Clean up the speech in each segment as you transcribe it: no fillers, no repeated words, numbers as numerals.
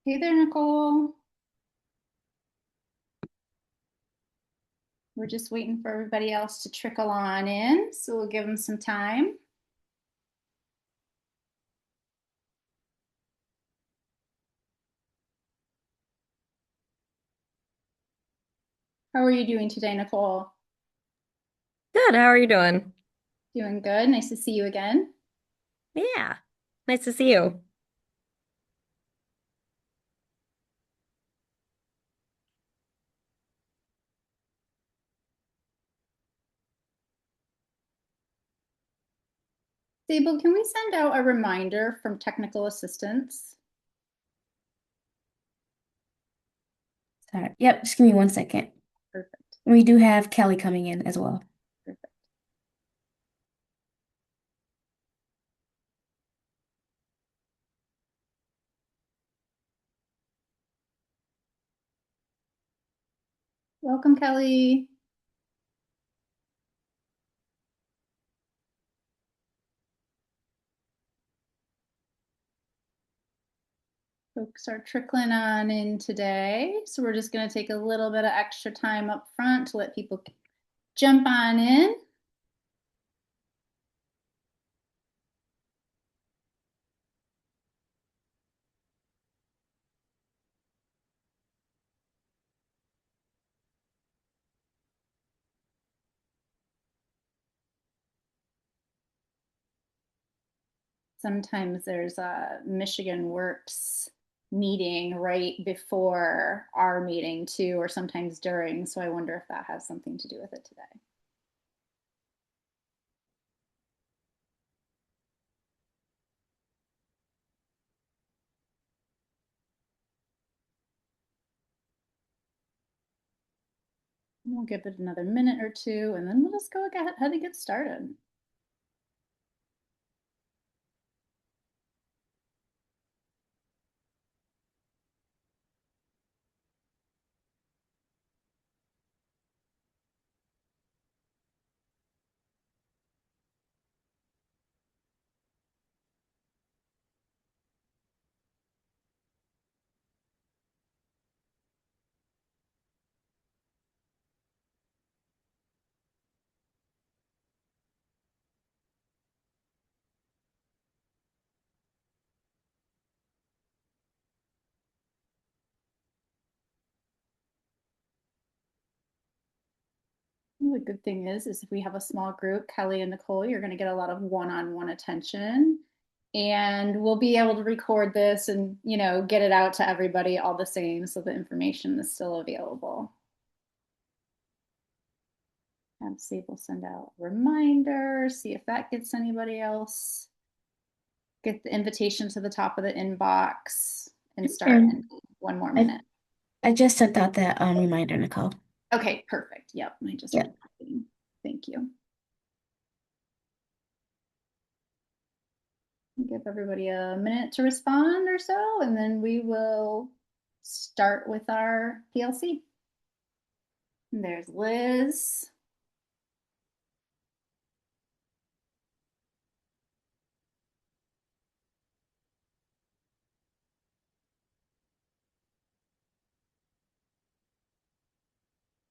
Hey there, Nicole. We're just waiting for everybody else to trickle on in, so we'll give them some time. How are you doing today, Nicole? Good. How are you doing? Doing good. Nice to see you again. Yeah. Nice to see you. Sable, can we send out a reminder from technical assistance? Sorry. Yep, just give me 1 second. Perfect. We do have Kelly coming in as well. Perfect. Welcome, Kelly. Folks are trickling on in today, so we're just going to take a little bit of extra time up front to let people jump on in. Sometimes there's a Michigan Works meeting right before our meeting too, or sometimes during. So I wonder if that has something to do with it today. We'll give it another minute or two, and then we'll just go ahead and get started. The good thing is if we have a small group, Kelly and Nicole, you're going to get a lot of one-on-one attention, and we'll be able to record this and get it out to everybody all the same, so the information is still available. And see if we'll send out a reminder, see if that gets anybody else. Get the invitation to the top of the inbox and start in And 1 more minute. I just sent out that reminder, Nicole. Okay, perfect. Yep, I just Yeah. was checking. Thank you. Give everybody a minute to respond or so, and then we will start with our PLC. And there's Liz.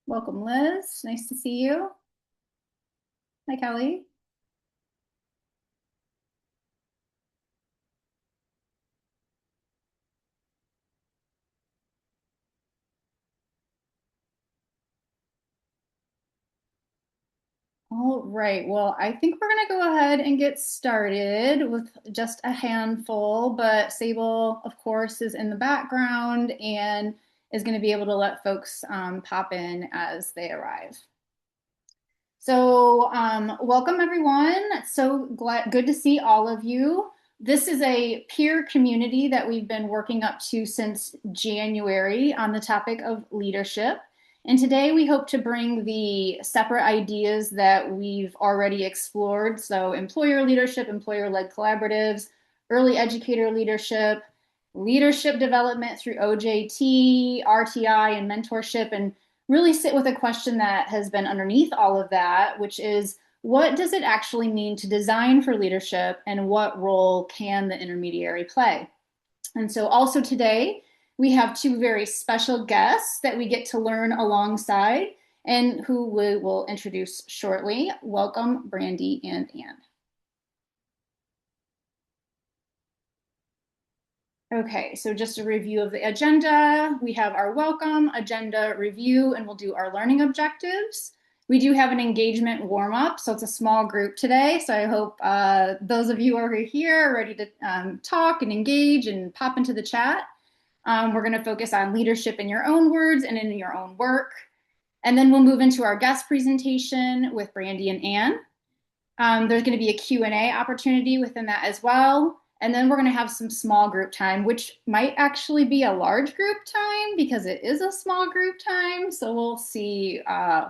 Welcome, Liz. Nice to see you. Hi, Kelly. All right. Well, I think we're going to go ahead and get started with just a handful, but Sable, of course, is in the background and is going to be able to let folks pop in as they arrive. So, welcome everyone. So good to see all of you. This is a peer community that we've been working up to since January on the topic of leadership. And today we hope to bring the separate ideas that we've already explored. So, employer leadership, employer led collaboratives, early educator leadership, leadership development through OJT, RTI, and mentorship, and really sit with a question that has been underneath all of that, which is what does it actually mean to design for leadership and what role can the intermediary play? And so, also today, we have two very special guests that we get to learn alongside and who we will introduce shortly. Welcome, Brandy and Anne. Okay, so just a review of the agenda. We have our welcome, agenda review, and we'll do our learning objectives. We do have an engagement warm-up, so it's a small group today. So I hope those of you who are here are ready to talk and engage and pop into the chat. We're going to focus on leadership in your own words and in your own work. And then we'll move into our guest presentation with Brandy and Anne. There's going to be a Q&A opportunity within that as well. And then we're going to have some small group time, which might actually be a large group time because it is a small group time. So we'll see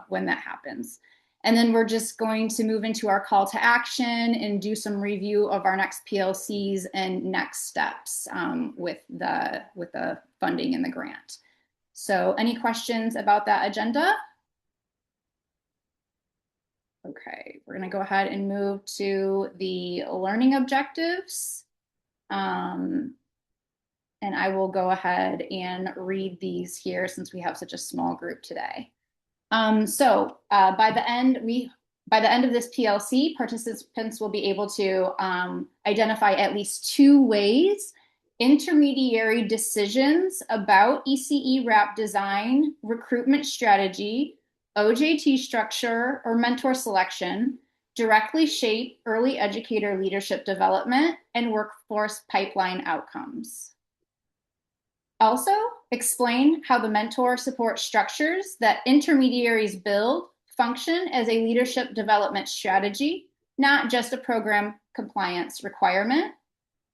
when that happens. And then we're just going to move into our call to action and do some review of our next PLCs and next steps with the funding and the grant. So any questions about that agenda? Okay, we're going to go ahead and move to the learning objectives. And I will go ahead and read these here since we have such a small group today. By the end of this PLC, participants will be able to identify at least 2 ways intermediary decisions about ECE wrap design, recruitment strategy, OJT structure, or mentor selection directly shape early educator leadership development and workforce pipeline outcomes. Also, explain how the mentor support structures that intermediaries build function as a leadership development strategy, not just a program compliance requirement,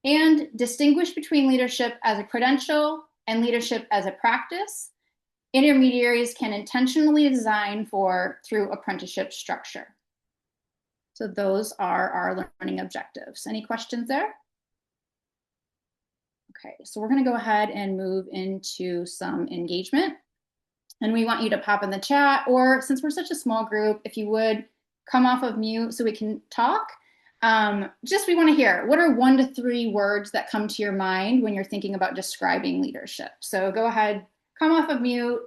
and distinguish between leadership as a credential and leadership as a practice intermediaries can intentionally design for through apprenticeship structure. So those are our learning objectives. Any questions there? Okay, so we're going to go ahead and move into some engagement. And we want you to pop in the chat, or since we're such a small group, if you would come off of mute so we can talk. We want to hear, what are 1 to 3 words that come to your mind when you're thinking about describing leadership? So go ahead, come off of mute,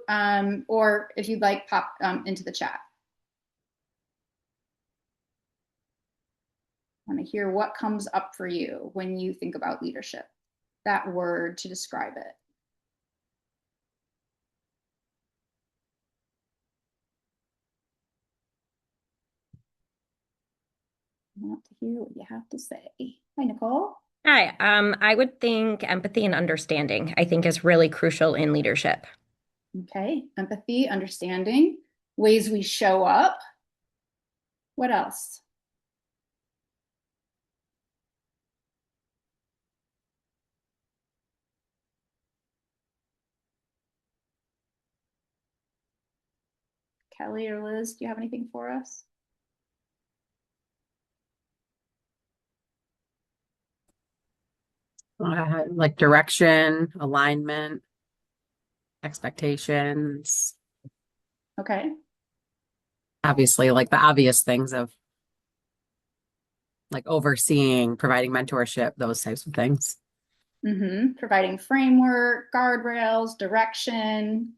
or if you'd like, pop into the chat. I want to hear what comes up for you when you think about leadership, that word to describe it. I want to hear what you have to say. Hi, Nicole. Hi, I would think empathy and understanding, I think, is really crucial in leadership. Okay, empathy, understanding, ways we show up. What else? Kelly or Liz, do you have anything for us? Like direction, alignment, expectations. Okay. Obviously, like the obvious things of like overseeing, providing mentorship, those types of things. Providing framework, guardrails, direction.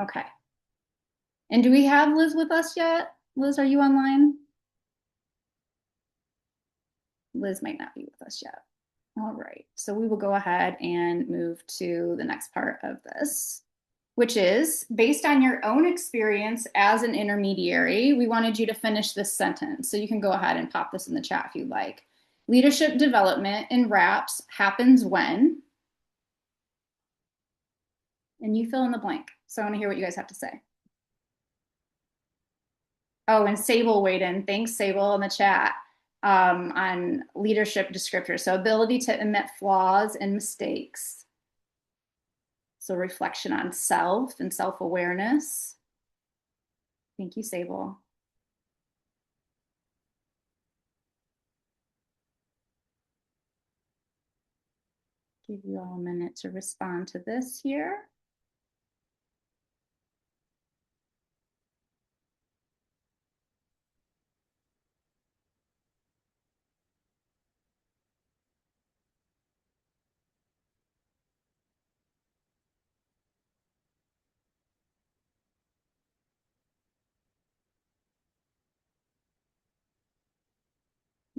Okay. And do we have Liz with us yet? Liz, are you online? Liz might not be with us yet. All right, so we will go ahead and move to the next part of this, which is based on your own experience as an intermediary, we wanted you to finish this sentence. So you can go ahead and pop this in the chat if you'd like. Leadership development in RAPS happens when, and you fill in the blank. So I want to hear what you guys have to say. Oh, and Sable weighed in. Thanks, Sable, in the chat. On leadership descriptors. So ability to admit flaws and mistakes. So reflection on self and self-awareness. Thank you, Sable. Give you all a minute to respond to this here.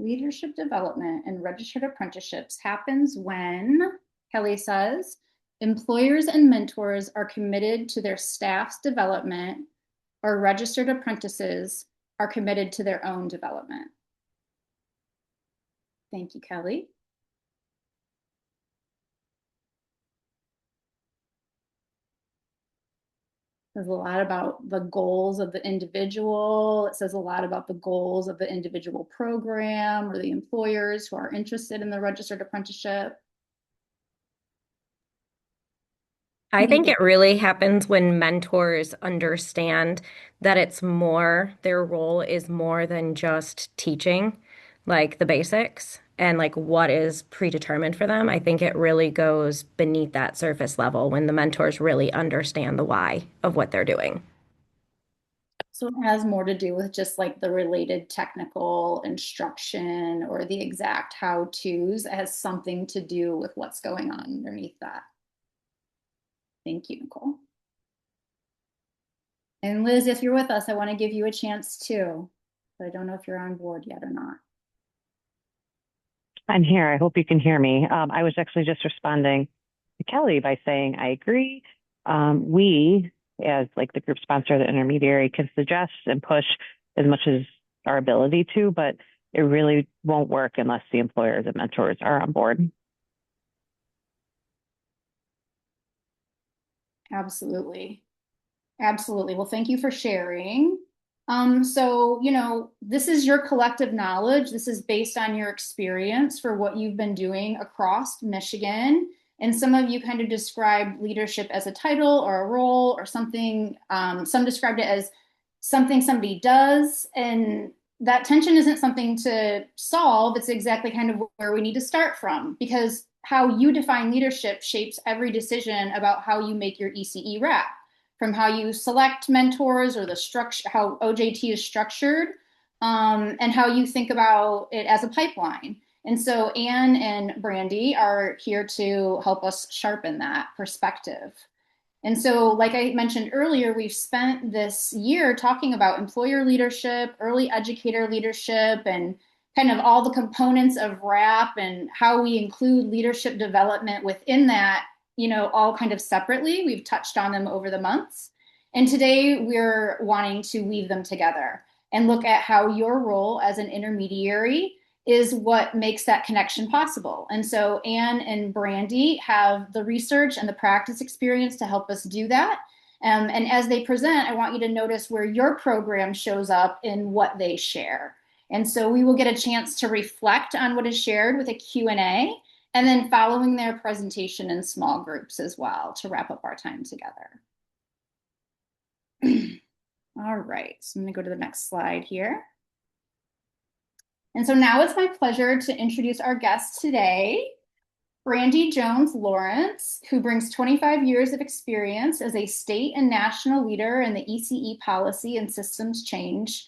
Leadership development and registered apprenticeships happens when, Kelly says, employers and mentors are committed to their staff's development, or registered apprentices are committed to their own development. Thank you, Kelly. Says a lot about the goals of the individual. It says a lot about the goals of the individual program or the employers who are interested in the registered apprenticeship. I think it really happens when mentors understand that it's more, their role is more than just teaching, like the basics and like what is predetermined for them. I think it really goes beneath that surface level when the mentors really understand the why of what they're doing. So it has more to do with just like the related technical instruction or the exact how-tos. It has something to do with what's going on underneath that. Thank you, Nicole. And Liz, if you're with us, I want to give you a chance too. But I don't know if you're on board yet or not. I'm here. I hope you can hear me. I was actually just responding to Kelly by saying I agree. We, as like the group sponsor, the intermediary, can suggest and push as much as our ability to, but it really won't work unless the employers and mentors are on board. Absolutely. Absolutely. Well, thank you for sharing. So, this is your collective knowledge. This is based on your experience for what you've been doing across Michigan. And some of you kind of described leadership as a title or a role or something. Some described it as something somebody does. And that tension isn't something to solve. It's exactly kind of where we need to start from, because how you define leadership shapes every decision about how you make your ECE wrap, from how you select mentors or the structure, how OJT is structured, and how you think about it as a pipeline. And so Anne and Brandy are here to help us sharpen that perspective. And so, like I mentioned earlier, we've spent this year talking about employer leadership, early educator leadership, and kind of all the components of RAP and how we include leadership development within that, all kind of separately. We've touched on them over the months. And today we're wanting to weave them together and look at how your role as an intermediary is what makes that connection possible. And so Anne and Brandy have the research and the practice experience to help us do that. And as they present, I want you to notice where your program shows up in what they share. And so we will get a chance to reflect on what is shared with a Q&A, and then following their presentation in small groups as well to wrap up our time together. All right, so I'm going to go to the next slide here. And so now it's my pleasure to introduce our guest today, Brandy Jones Lawrence, who brings 25 years of experience as a state and national leader in the ECE policy and systems change.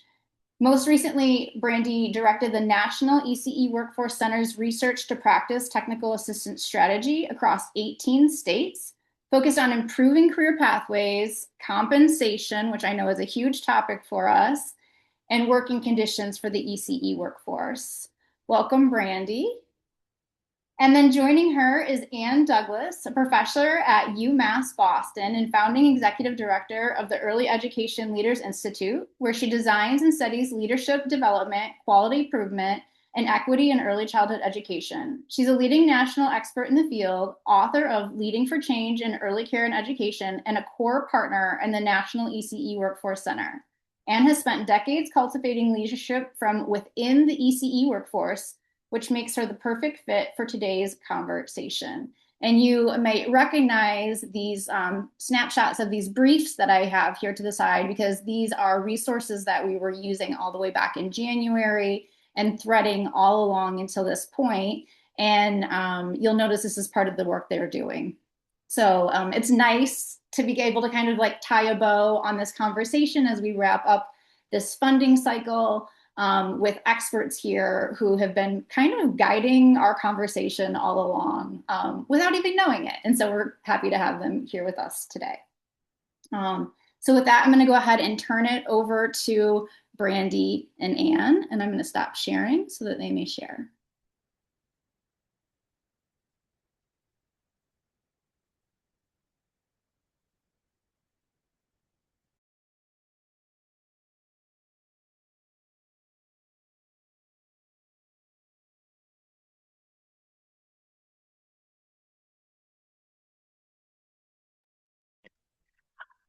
Most recently, Brandy directed the National ECE Workforce Center's Research to Practice Technical Assistance Strategy across 18 states, focused on improving career pathways, compensation, which I know is a huge topic for us, and working conditions for the ECE workforce. Welcome, Brandy. And then joining her is Anne Douglas, a professor at UMass Boston and founding executive director of the Early Education Leaders Institute, where she designs and studies leadership development, quality improvement, and equity in early childhood education. She's a leading national expert in the field, author of Leading for Change in Early Care and Education, and a core partner in the National ECE Workforce Center. Anne has spent decades cultivating leadership from within the ECE workforce, which makes her the perfect fit for today's conversation. And you may recognize these snapshots of these briefs that I have here to the side, because these are resources that we were using all the way back in January and threading all along until this point. And you'll notice this is part of the work they're doing. So it's nice to be able to kind of like tie a bow on this conversation as we wrap up this funding cycle with experts here who have been kind of guiding our conversation all along without even knowing it. And so we're happy to have them here with us today. So with that, I'm going to go ahead and turn it over to Brandy, and Anne, and I'm going to stop sharing so that they may share.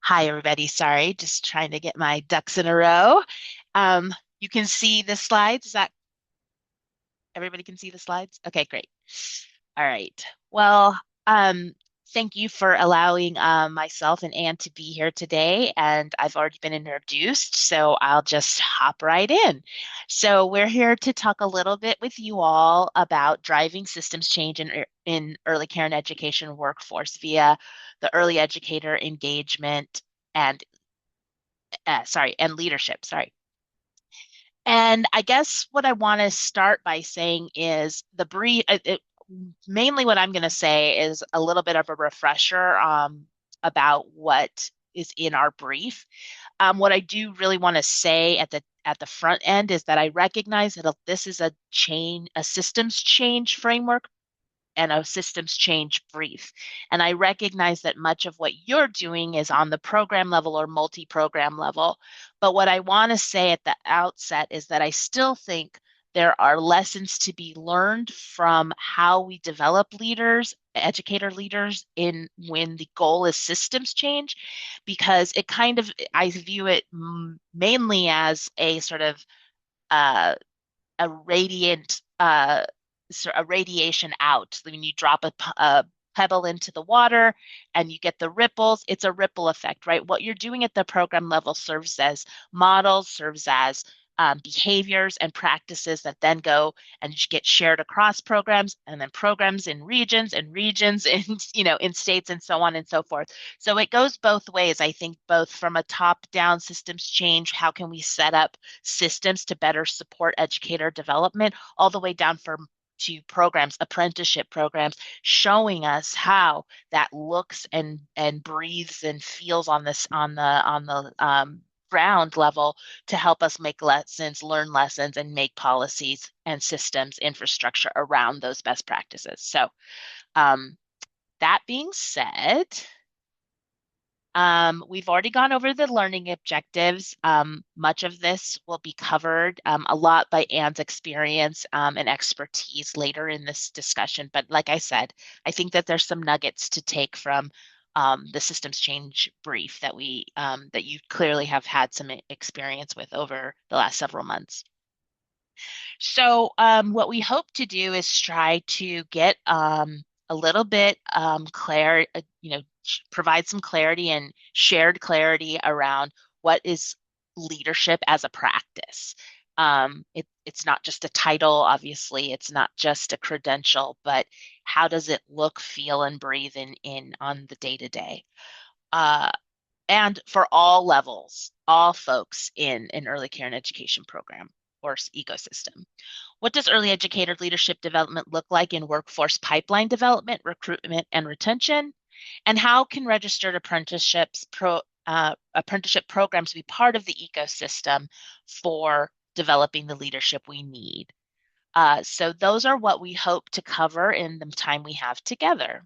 Hi, everybody. Sorry, just trying to get my ducks in a row. You can see the slides. Is that everybody can see the slides? Okay, great. All right. Well, thank you for allowing myself and Anne to be here today. And I've already been introduced, so I'll just hop right in. So we're here to talk a little bit with you all about driving systems change in early care and education workforce via the early educator engagement and and leadership, sorry. And I guess what I want to start by saying is mainly what I'm going to say is a little bit of a refresher about what is in our brief. What I do really want to say at the front end is that I recognize that this is a systems change framework and a systems change brief. And I recognize that much of what you're doing is on the program level or multi-program level. But what I want to say at the outset is that I still think there are lessons to be learned from how we develop leaders, educator leaders in when the goal is systems change, because I view it mainly as a sort of uh, a radiant a radiation out. When you drop a pebble into the water and you get the ripples, it's a ripple effect, right? What you're doing at the program level serves as models, serves as behaviors and practices that then go and get shared across programs, and then programs in regions and regions in in states and so on and so forth. So it goes both ways. I think both from a top-down systems change, how can we set up systems to better support educator development, all the way down to programs, apprenticeship programs, showing us how that looks and breathes and feels on the ground level to help us make lessons, learn lessons, and make policies and systems infrastructure around those best practices. So that being said, we've already gone over the learning objectives. Much of this will be covered a lot by Anne's experience and expertise later in this discussion. But like I said, I think that there's some nuggets to take from the systems change brief that that you clearly have had some experience with over the last several months. So what we hope to do is try to get a little bit provide some clarity and shared clarity around what is leadership as a practice. It's not just a title, obviously, it's not just a credential, but how does it look, feel, and breathe in on the day-to-day? And for all levels, all folks in an early care and education program or ecosystem. What does early educator leadership development look like in workforce pipeline development, recruitment, and retention? And how can registered apprenticeship programs be part of the ecosystem for developing the leadership we need? So those are what we hope to cover in the time we have together.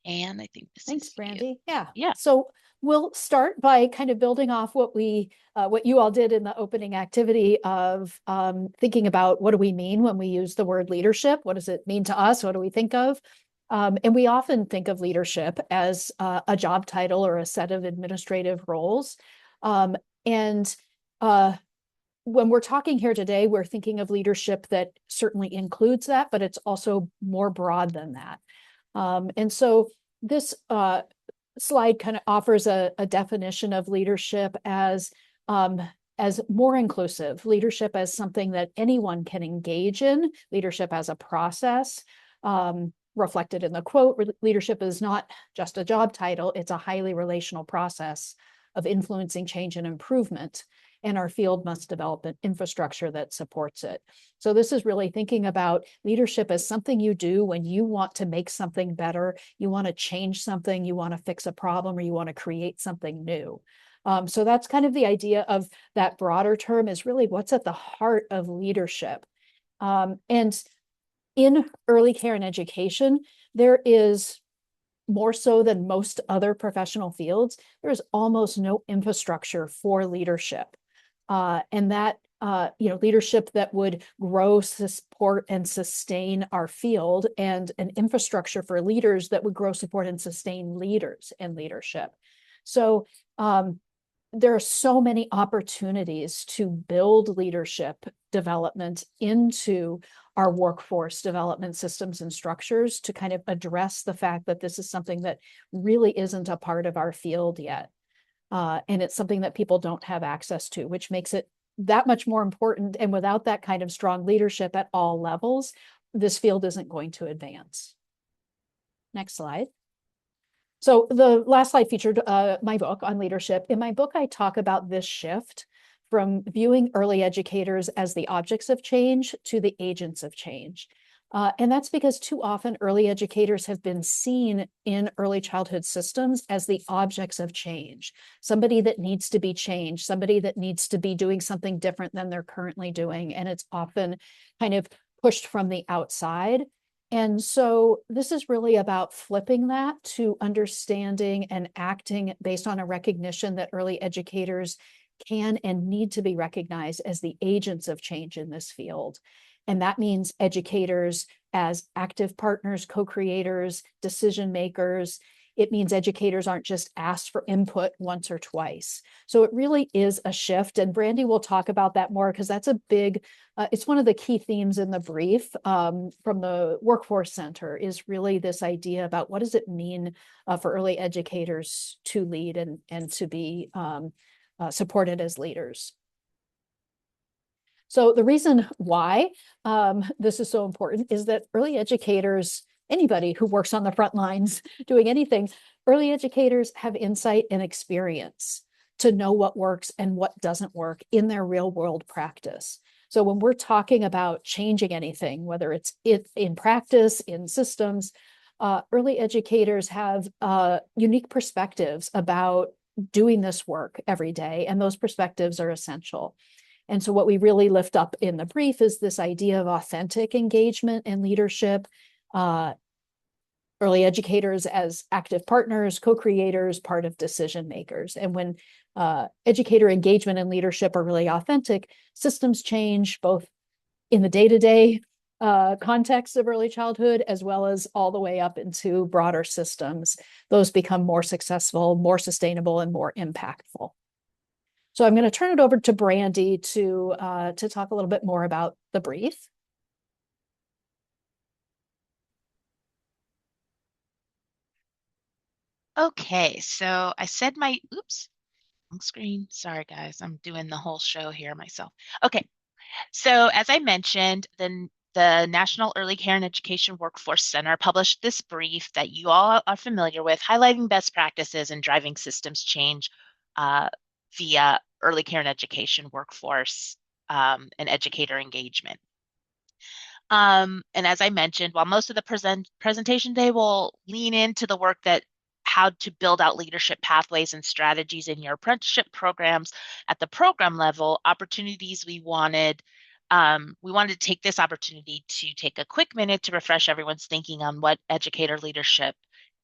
And I think this Thanks, is Brandy. Yeah. Yeah. So we'll start by kind of building off what you all did in the opening activity of thinking about what do we mean when we use the word leadership? What does it mean to us? What do we think of? And we often think of leadership as a job title or a set of administrative roles. And when we're talking here today, we're thinking of leadership that certainly includes that, but it's also more broad than that. And so this slide kind of offers a definition of leadership as more inclusive, leadership as something that anyone can engage in, leadership as a process. Reflected in the quote, leadership is not just a job title, it's a highly relational process of influencing change and improvement. and our field must develop an infrastructure that supports it. So this is really thinking about leadership as something you do when you want to make something better, you want to change something, you want to fix a problem, or you want to create something new. So that's kind of the idea of that broader term, is really what's at the heart of leadership. And in early care and education, there is, more so than most other professional fields, there is almost no infrastructure for leadership. And that leadership that would grow, support, and sustain our field, and an infrastructure for leaders that would grow, support, and sustain leaders in leadership. So there are so many opportunities to build leadership development into our workforce development systems and structures to kind of address the fact that this is something that really isn't a part of our field yet. And it's something that people don't have access to, which makes it that much more important. And without that kind of strong leadership at all levels, this field isn't going to advance. Next slide. So the last slide featured my book on leadership. In my book, I talk about this shift from viewing early educators as the objects of change to the agents of change. And that's because too often early educators have been seen in early childhood systems as the objects of change, somebody that needs to be changed, somebody that needs to be doing something different than they're currently doing. And it's often kind of pushed from the outside. And so this is really about flipping that to understanding and acting based on a recognition that early educators can and need to be recognized as the agents of change in this field. And that means educators as active partners, co-creators, decision makers. It means educators aren't just asked for input once or twice. So it really is a shift. And Brandy will talk about that more, because that's a big, it's one of the key themes in the brief from the Workforce Center, is really this idea about what does it mean for early educators to lead and to be supported as leaders. So the reason why this is so important is that early educators, anybody who works on the front lines doing anything, early educators have insight and experience to know what works and what doesn't work in their real world practice. So when we're talking about changing anything, whether it's in practice, in systems, early educators have unique perspectives about doing this work every day, and those perspectives are essential. And so what we really lift up in the brief is this idea of authentic engagement and leadership, early educators as active partners, co-creators, part of decision makers. And when educator engagement and leadership are really authentic, systems change both in the day-to-day context of early childhood, as well as all the way up into broader systems. Those become more successful, more sustainable, and more impactful. So I'm going to turn it over to Brandy to talk a little bit more about the brief. Okay, so I said oops, wrong screen. Sorry, guys, I'm doing the whole show here myself. Okay, so as I mentioned, the National Early Care and Education Workforce Center published this brief that you all are familiar with, highlighting best practices and driving systems change via early care and education workforce and educator engagement. And as I mentioned, while most of the presentation today will lean into the work that how to build out leadership pathways and strategies in your apprenticeship programs at the program level, opportunities we wanted to take this opportunity to take a quick minute to refresh everyone's thinking on what educator leadership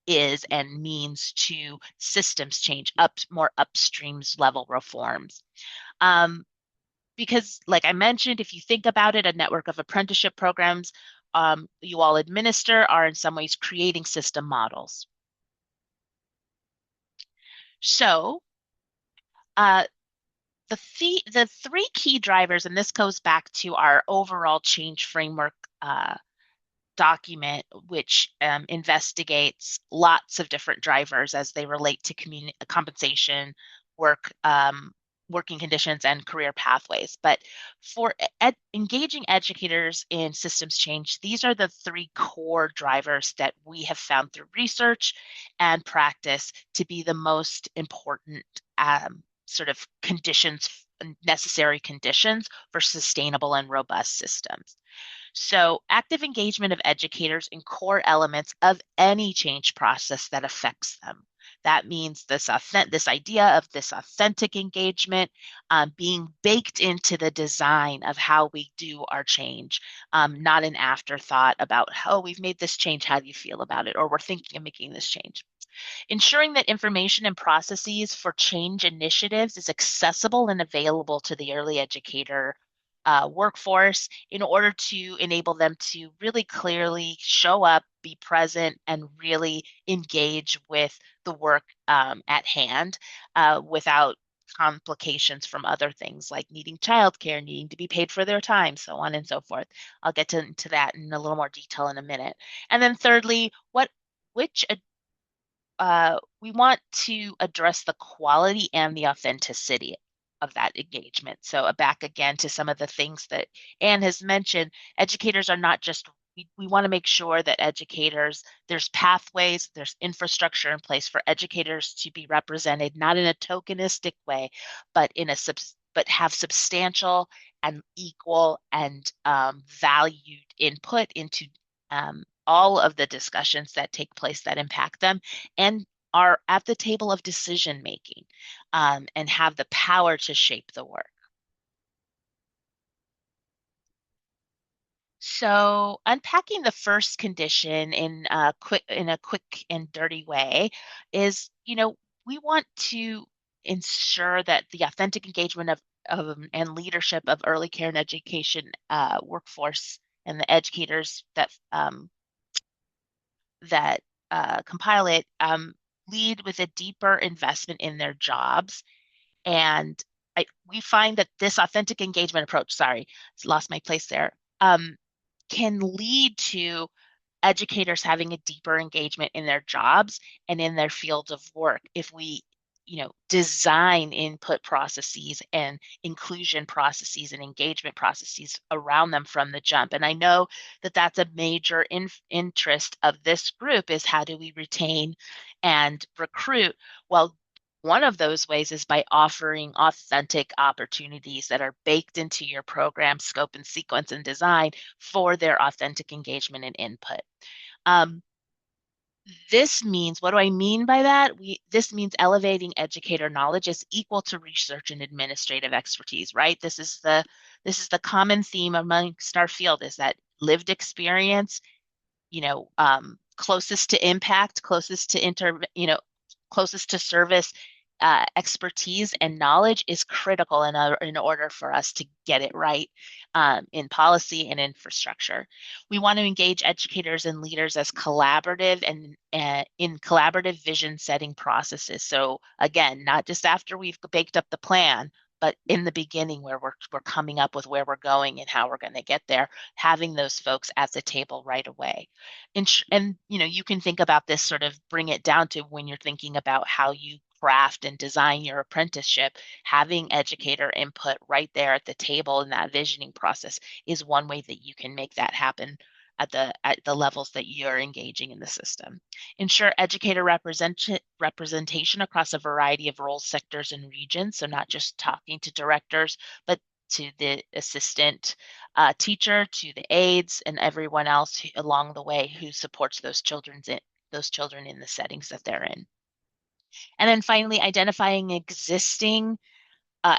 is and means to systems change, more upstreams level reforms. Because like I mentioned, if you think about it, a network of apprenticeship programs you all administer are in some ways creating system models. So the three key drivers, and this goes back to our overall change framework document, which investigates lots of different drivers as they relate to compensation, working conditions, and career pathways. But for engaging educators in systems change, these are the three core drivers that we have found through research and practice to be the most important sort of necessary conditions for sustainable and robust systems. So, active engagement of educators in core elements of any change process that affects them. That means this idea of this authentic engagement being baked into the design of how we do our change, not an afterthought about, oh, we've made this change, how do you feel about it? Or we're thinking of making this change. Ensuring that information and processes for change initiatives is accessible and available to the early educator workforce in order to enable them to really clearly show up, be present, and really engage with the work at hand without complications from other things like needing childcare, needing to be paid for their time, so on and so forth. I'll get into that in a little more detail in a minute. And then thirdly, which we want to address the quality and the authenticity of that engagement. So back again to some of the things that Anne has mentioned, educators are not just, we want to make sure that educators, there's pathways, there's infrastructure in place for educators to be represented, not in a tokenistic way, but but have substantial and equal and valued input into all of the discussions that take place that impact them and are at the table of decision making and have the power to shape the work. So unpacking the first condition in a quick and dirty way is, we want to ensure that the authentic engagement of and leadership of early care and education workforce and the educators that compile it lead with a deeper investment in their jobs. And we find that this authentic engagement approach, sorry, lost my place there, can lead to educators having a deeper engagement in their jobs and in their fields of work if we design input processes and inclusion processes and engagement processes around them from the jump. And I know that that's a major interest of this group is how do we retain and recruit? Well, one of those ways is by offering authentic opportunities that are baked into your program scope and sequence and design for their authentic engagement and input. This means, what do I mean by that? This means elevating educator knowledge is equal to research and administrative expertise, right? This is the common theme amongst our field is that lived experience, closest to impact, closest to service expertise and knowledge is critical in order for us to get it right in policy and infrastructure. We want to engage educators and leaders as collaborative and in collaborative vision setting processes. So again, not just after we've baked up the plan, but in the beginning where we're coming up with where we're going and how we're going to get there, having those folks at the table right away. And you can think about this, sort of bring it down to when you're thinking about how you craft and design your apprenticeship, having educator input right there at the table in that visioning process is one way that you can make that happen at the levels that you're engaging in the system. Ensure educator representation across a variety of roles, sectors, and regions. So not just talking to directors, but to the assistant teacher, to the aides, and everyone else along the way who supports those children in the settings that they're in. And then finally, identifying existing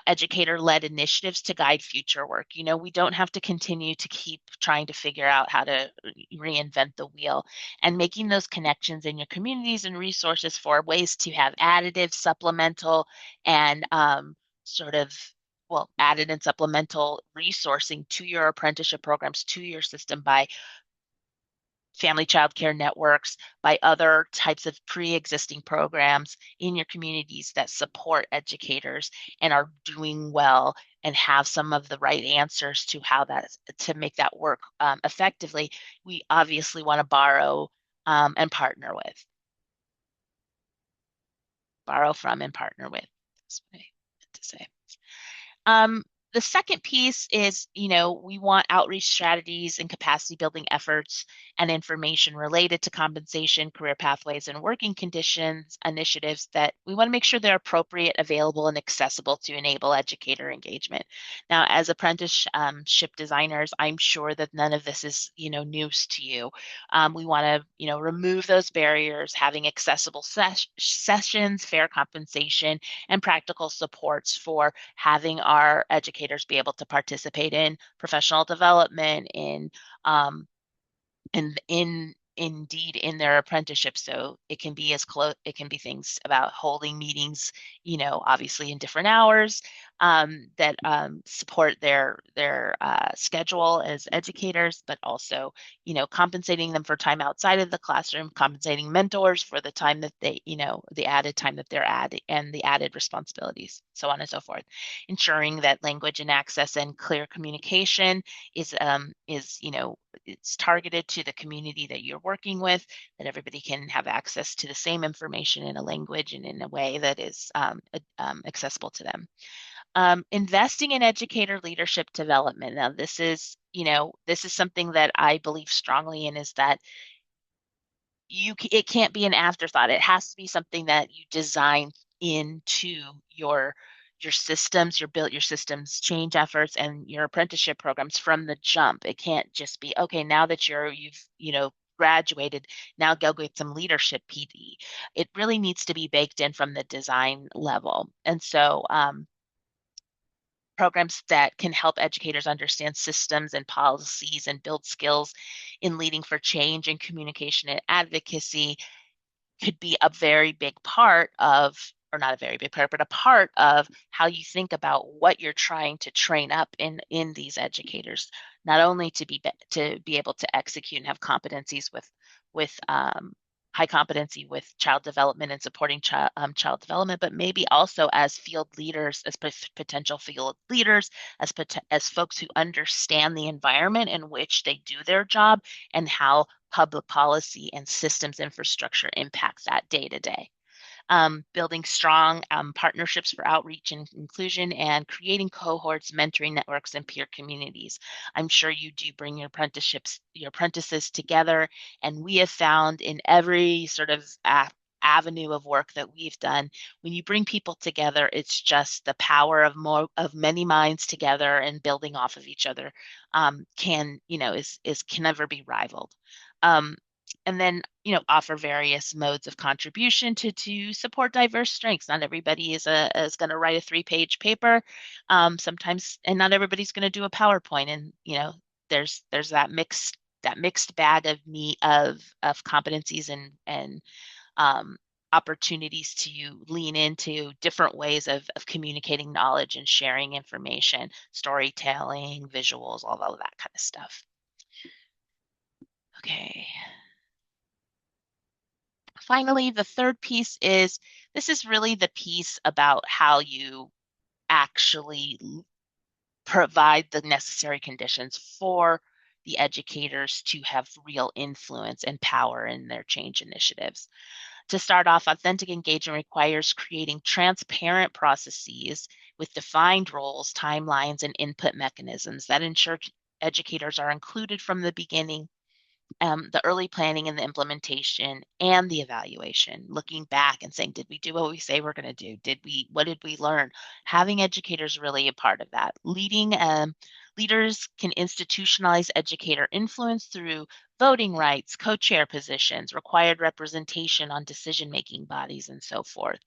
educator-led initiatives to guide future work. We don't have to continue to keep trying to figure out how to reinvent the wheel, and making those connections in your communities and resources for ways to have additive, supplemental, and added and supplemental resourcing to your apprenticeship programs, to your system by family child care networks, by other types of pre-existing programs in your communities that support educators and are doing well and have some of the right answers to to make that work effectively. We obviously want to borrow and partner with. Borrow from and partner with. That's what I meant to say. The second piece is, we want outreach strategies and capacity building efforts and information related to compensation, career pathways, and working conditions initiatives that we want to make sure they're appropriate, available, and accessible to enable educator engagement. Now, as apprenticeship designers, I'm sure that none of this is, news to you. We want to, remove those barriers, having accessible sessions, fair compensation, and practical supports for having our educators be able to participate in professional development, indeed in their apprenticeship. So it can be it can be things about holding meetings, obviously in different hours, that support their schedule as educators, but also, compensating them for time outside of the classroom, compensating mentors for the time that they, the added time that they're adding and the added responsibilities, so on and so forth. Ensuring that language and access and clear communication is, it's targeted to the community that you're working with, that everybody can have access to the same information in a language and in a way that is accessible to them. Investing in educator leadership development. Now, this is something that I believe strongly in, is that it can't be an afterthought. It has to be something that you design into your systems, your systems change efforts and your apprenticeship programs from the jump. It can't just be, okay, now that you've graduated, now go get some leadership PD. It really needs to be baked in from the design level. And so programs that can help educators understand systems and policies and build skills in leading for change and communication and advocacy could be a very big part of, or not a very big part, but a part of how you think about what you're trying to train up in these educators, not only to be able to execute and have competencies with high competency with child development and supporting child development, but maybe also as field leaders, as potential field leaders, as folks who understand the environment in which they do their job and how public policy and systems infrastructure impacts that day to day. Building strong partnerships for outreach and inclusion, and creating cohorts, mentoring networks, and peer communities. I'm sure you do bring your apprentices together, and we have found in every sort of avenue of work that we've done, when you bring people together, it's just the power of many minds together and building off of each other, can never be rivaled. And then, offer various modes of contribution to support diverse strengths. Not everybody is going to write a 3-page paper, sometimes, and not everybody's going to do a PowerPoint. And there's that mixed bag of competencies and opportunities to lean into different ways of communicating knowledge and sharing information, storytelling, visuals, all of that kind of stuff. Okay. Finally, the third piece is, this is really the piece about how you actually provide the necessary conditions for the educators to have real influence and power in their change initiatives. To start off, authentic engagement requires creating transparent processes with defined roles, timelines, and input mechanisms that ensure educators are included from the beginning, the early planning and the implementation and the evaluation, looking back and saying, did we do what we say we're going to do? What did we learn? Having educators really a part of that. Leaders can institutionalize educator influence through voting rights, co-chair positions, required representation on decision-making bodies, and so forth.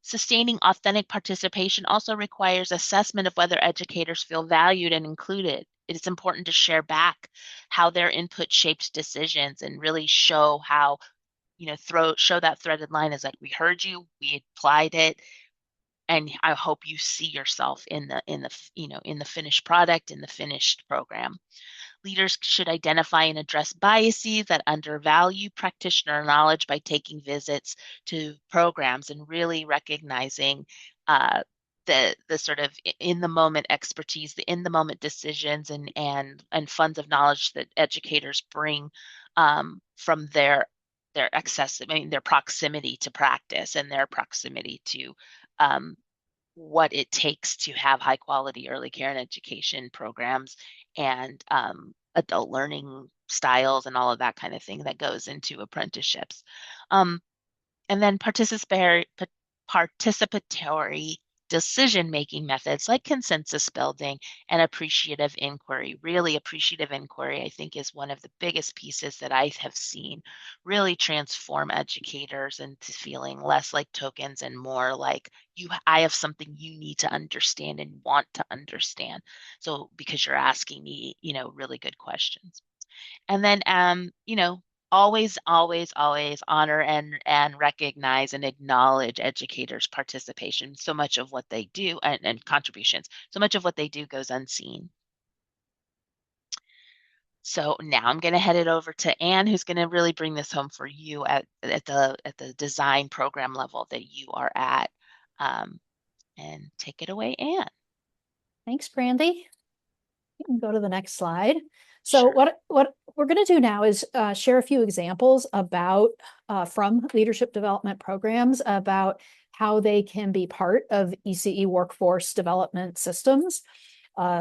Sustaining authentic participation also requires assessment of whether educators feel valued and included. It is important to share back how their input shaped decisions and really show how, show that threaded line as like, we heard you, we applied it, and I hope you see yourself in the finished product, in the finished program. Leaders should identify and address biases that undervalue practitioner knowledge by taking visits to programs and really recognizing the sort of in the moment expertise, the in the moment decisions, and funds of knowledge that educators bring from their their proximity to practice and their proximity to what it takes to have high quality early care and education programs and adult learning styles and all of that kind of thing that goes into apprenticeships. And then participatory decision-making methods like consensus building and appreciative inquiry. Really, appreciative inquiry, I think, is one of the biggest pieces that I have seen really transform educators into feeling less like tokens and more like I have something you need to understand and want to understand. So because you're asking me, really good questions. And then, always, always, always honor and recognize and acknowledge educators' participation. So much of what they do and contributions, so much of what they do goes unseen. So now I'm going to head it over to Anne, who's going to really bring this home for you at the design program level that you are at. And take it away, Anne. Thanks, Brandy. You can go to the next slide. So Sure. what we're going to do now is share a few examples about from leadership development programs about how they can be part of ECE workforce development systems,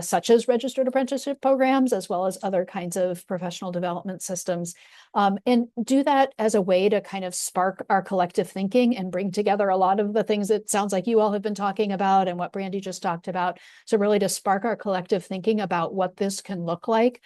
such as registered apprenticeship programs, as well as other kinds of professional development systems, and do that as a way to kind of spark our collective thinking and bring together a lot of the things that sounds like you all have been talking about and what Brandy just talked about. So really to spark our collective thinking about what this can look like,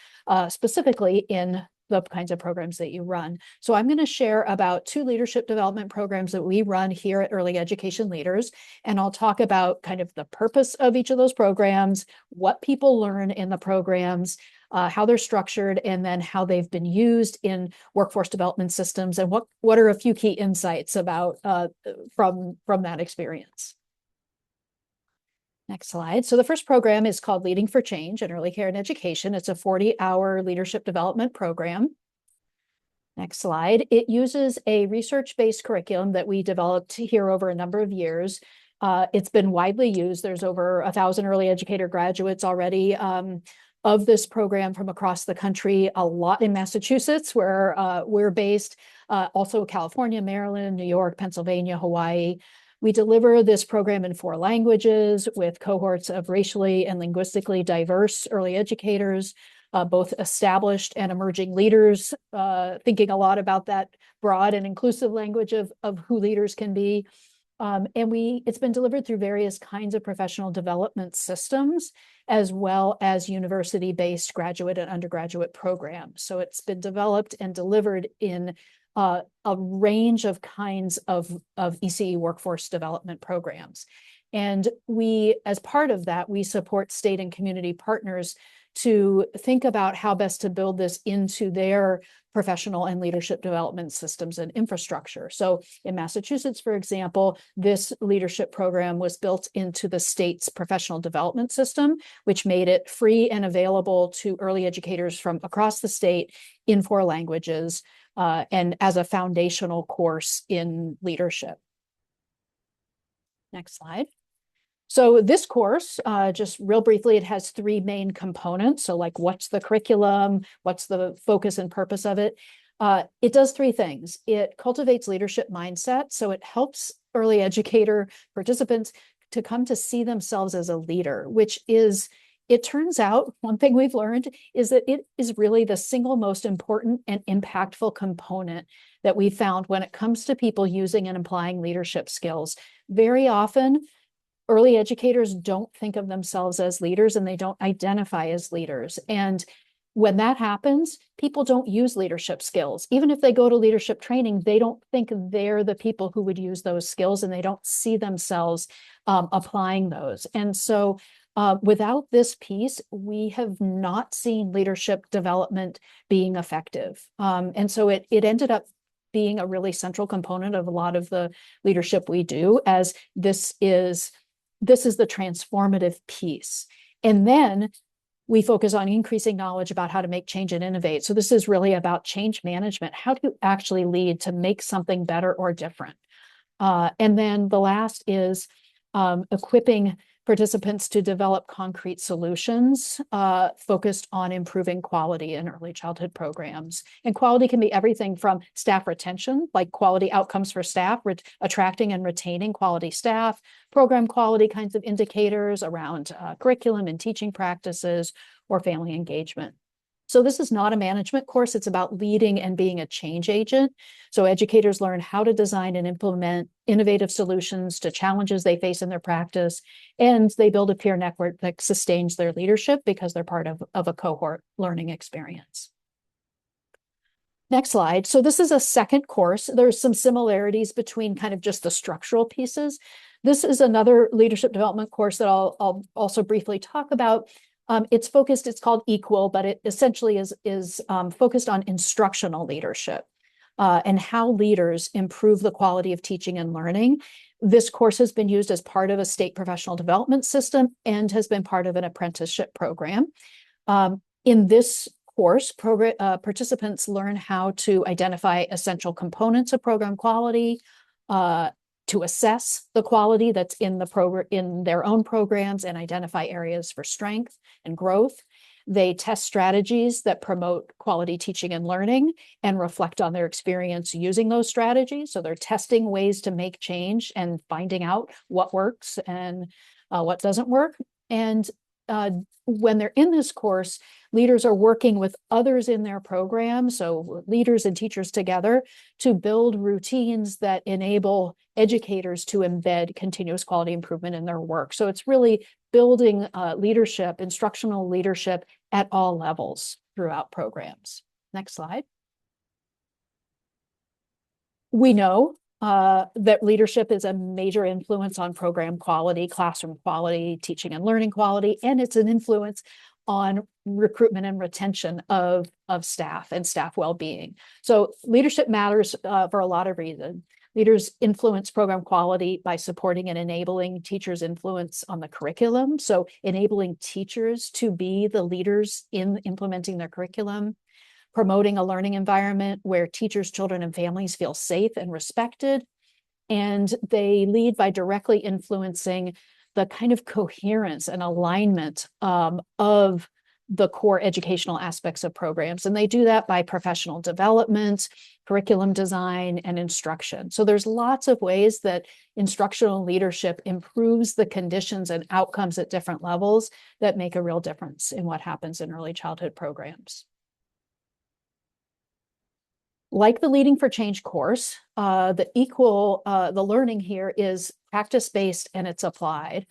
specifically in the kinds of programs that you run. So I'm going to share about 2 leadership development programs that we run here at Early Education Leaders. And I'll talk about kind of the purpose of each of those programs, what people learn in the programs, how they're structured, and then how they've been used in workforce development systems, and what are a few key insights about from that experience. Next slide. So the first program is called Leading for Change in Early Care and Education. It's a 40-hour leadership development program. Next slide. It uses a research-based curriculum that we developed here over a number of years. It's been widely used. There's over 1,000 early educator graduates already of this program from across the country, a lot in Massachusetts, where we're based, also California, Maryland, New York, Pennsylvania, Hawaii. We deliver this program in 4 languages with cohorts of racially and linguistically diverse early educators, both established and emerging leaders, thinking a lot about that broad and inclusive language of who leaders can be. And it's been delivered through various kinds of professional development systems, as well as university-based graduate and undergraduate programs. So it's been developed and delivered in a range of kinds of ECE workforce development programs. And as part of that, we support state and community partners to think about how best to build this into their professional and leadership development systems and infrastructure. So in Massachusetts, for example, this leadership program was built into the state's professional development system, which made it free and available to early educators from across the state in 4 languages, and as a foundational course in leadership. Next slide. So this course, just real briefly, it has 3 main components. So like, what's the curriculum? What's the focus and purpose of it? It does 3 things. It cultivates leadership mindset. So it helps early educator participants to come to see themselves as a leader, which is, it turns out, one thing we've learned is that it is really the single most important and impactful component that we found when it comes to people using and applying leadership skills. Very often, early educators don't think of themselves as leaders and they don't identify as leaders. And when that happens, people don't use leadership skills. Even if they go to leadership training, they don't think they're the people who would use those skills, and they don't see themselves applying those. And so without this piece, we have not seen leadership development being effective. And so it ended up being a really central component of a lot of the leadership we do, as this is the transformative piece. And then we focus on increasing knowledge about how to make change and innovate. So this is really about change management. How do you actually lead to make something better or different? And then the last is equipping participants to develop concrete solutions focused on improving quality in early childhood programs. And quality can be everything from staff retention, like quality outcomes for staff, attracting and retaining quality staff, program quality kinds of indicators around curriculum and teaching practices, or family engagement. So this is not a management course. It's about leading and being a change agent. So educators learn how to design and implement innovative solutions to challenges they face in their practice. And they build a peer network that sustains their leadership because they're part of a cohort learning experience. Next slide. So this is a second course. There's some similarities between kind of just the structural pieces. This is another leadership development course that I'll also briefly talk about. It's called Equal, but it essentially is focused on instructional leadership and how leaders improve the quality of teaching and learning. This course has been used as part of a state professional development system and has been part of an apprenticeship program. In this course, participants learn how to identify essential components of program quality, to assess the quality that's in their own programs and identify areas for strength and growth. They test strategies that promote quality teaching and learning and reflect on their experience using those strategies. So they're testing ways to make change and finding out what works and what doesn't work. And when they're in this course, leaders are working with others in their program, so leaders and teachers together, to build routines that enable educators to embed continuous quality improvement in their work. So it's really building leadership, instructional leadership at all levels throughout programs. Next slide. We know that leadership is a major influence on program quality, classroom quality, teaching and learning quality, and it's an influence on recruitment and retention of staff and staff well-being. So leadership matters for a lot of reasons. Leaders influence program quality by supporting and enabling teachers' influence on the curriculum. So enabling teachers to be the leaders in implementing their curriculum, promoting a learning environment where teachers, children, and families feel safe and respected. And they lead by directly influencing the kind of coherence and alignment of the core educational aspects of programs. And they do that by professional development, curriculum design, and instruction. So there's lots of ways that instructional leadership improves the conditions and outcomes at different levels that make a real difference in what happens in early childhood programs. Like the Leading for Change course, the learning here is practice-based and it's applied.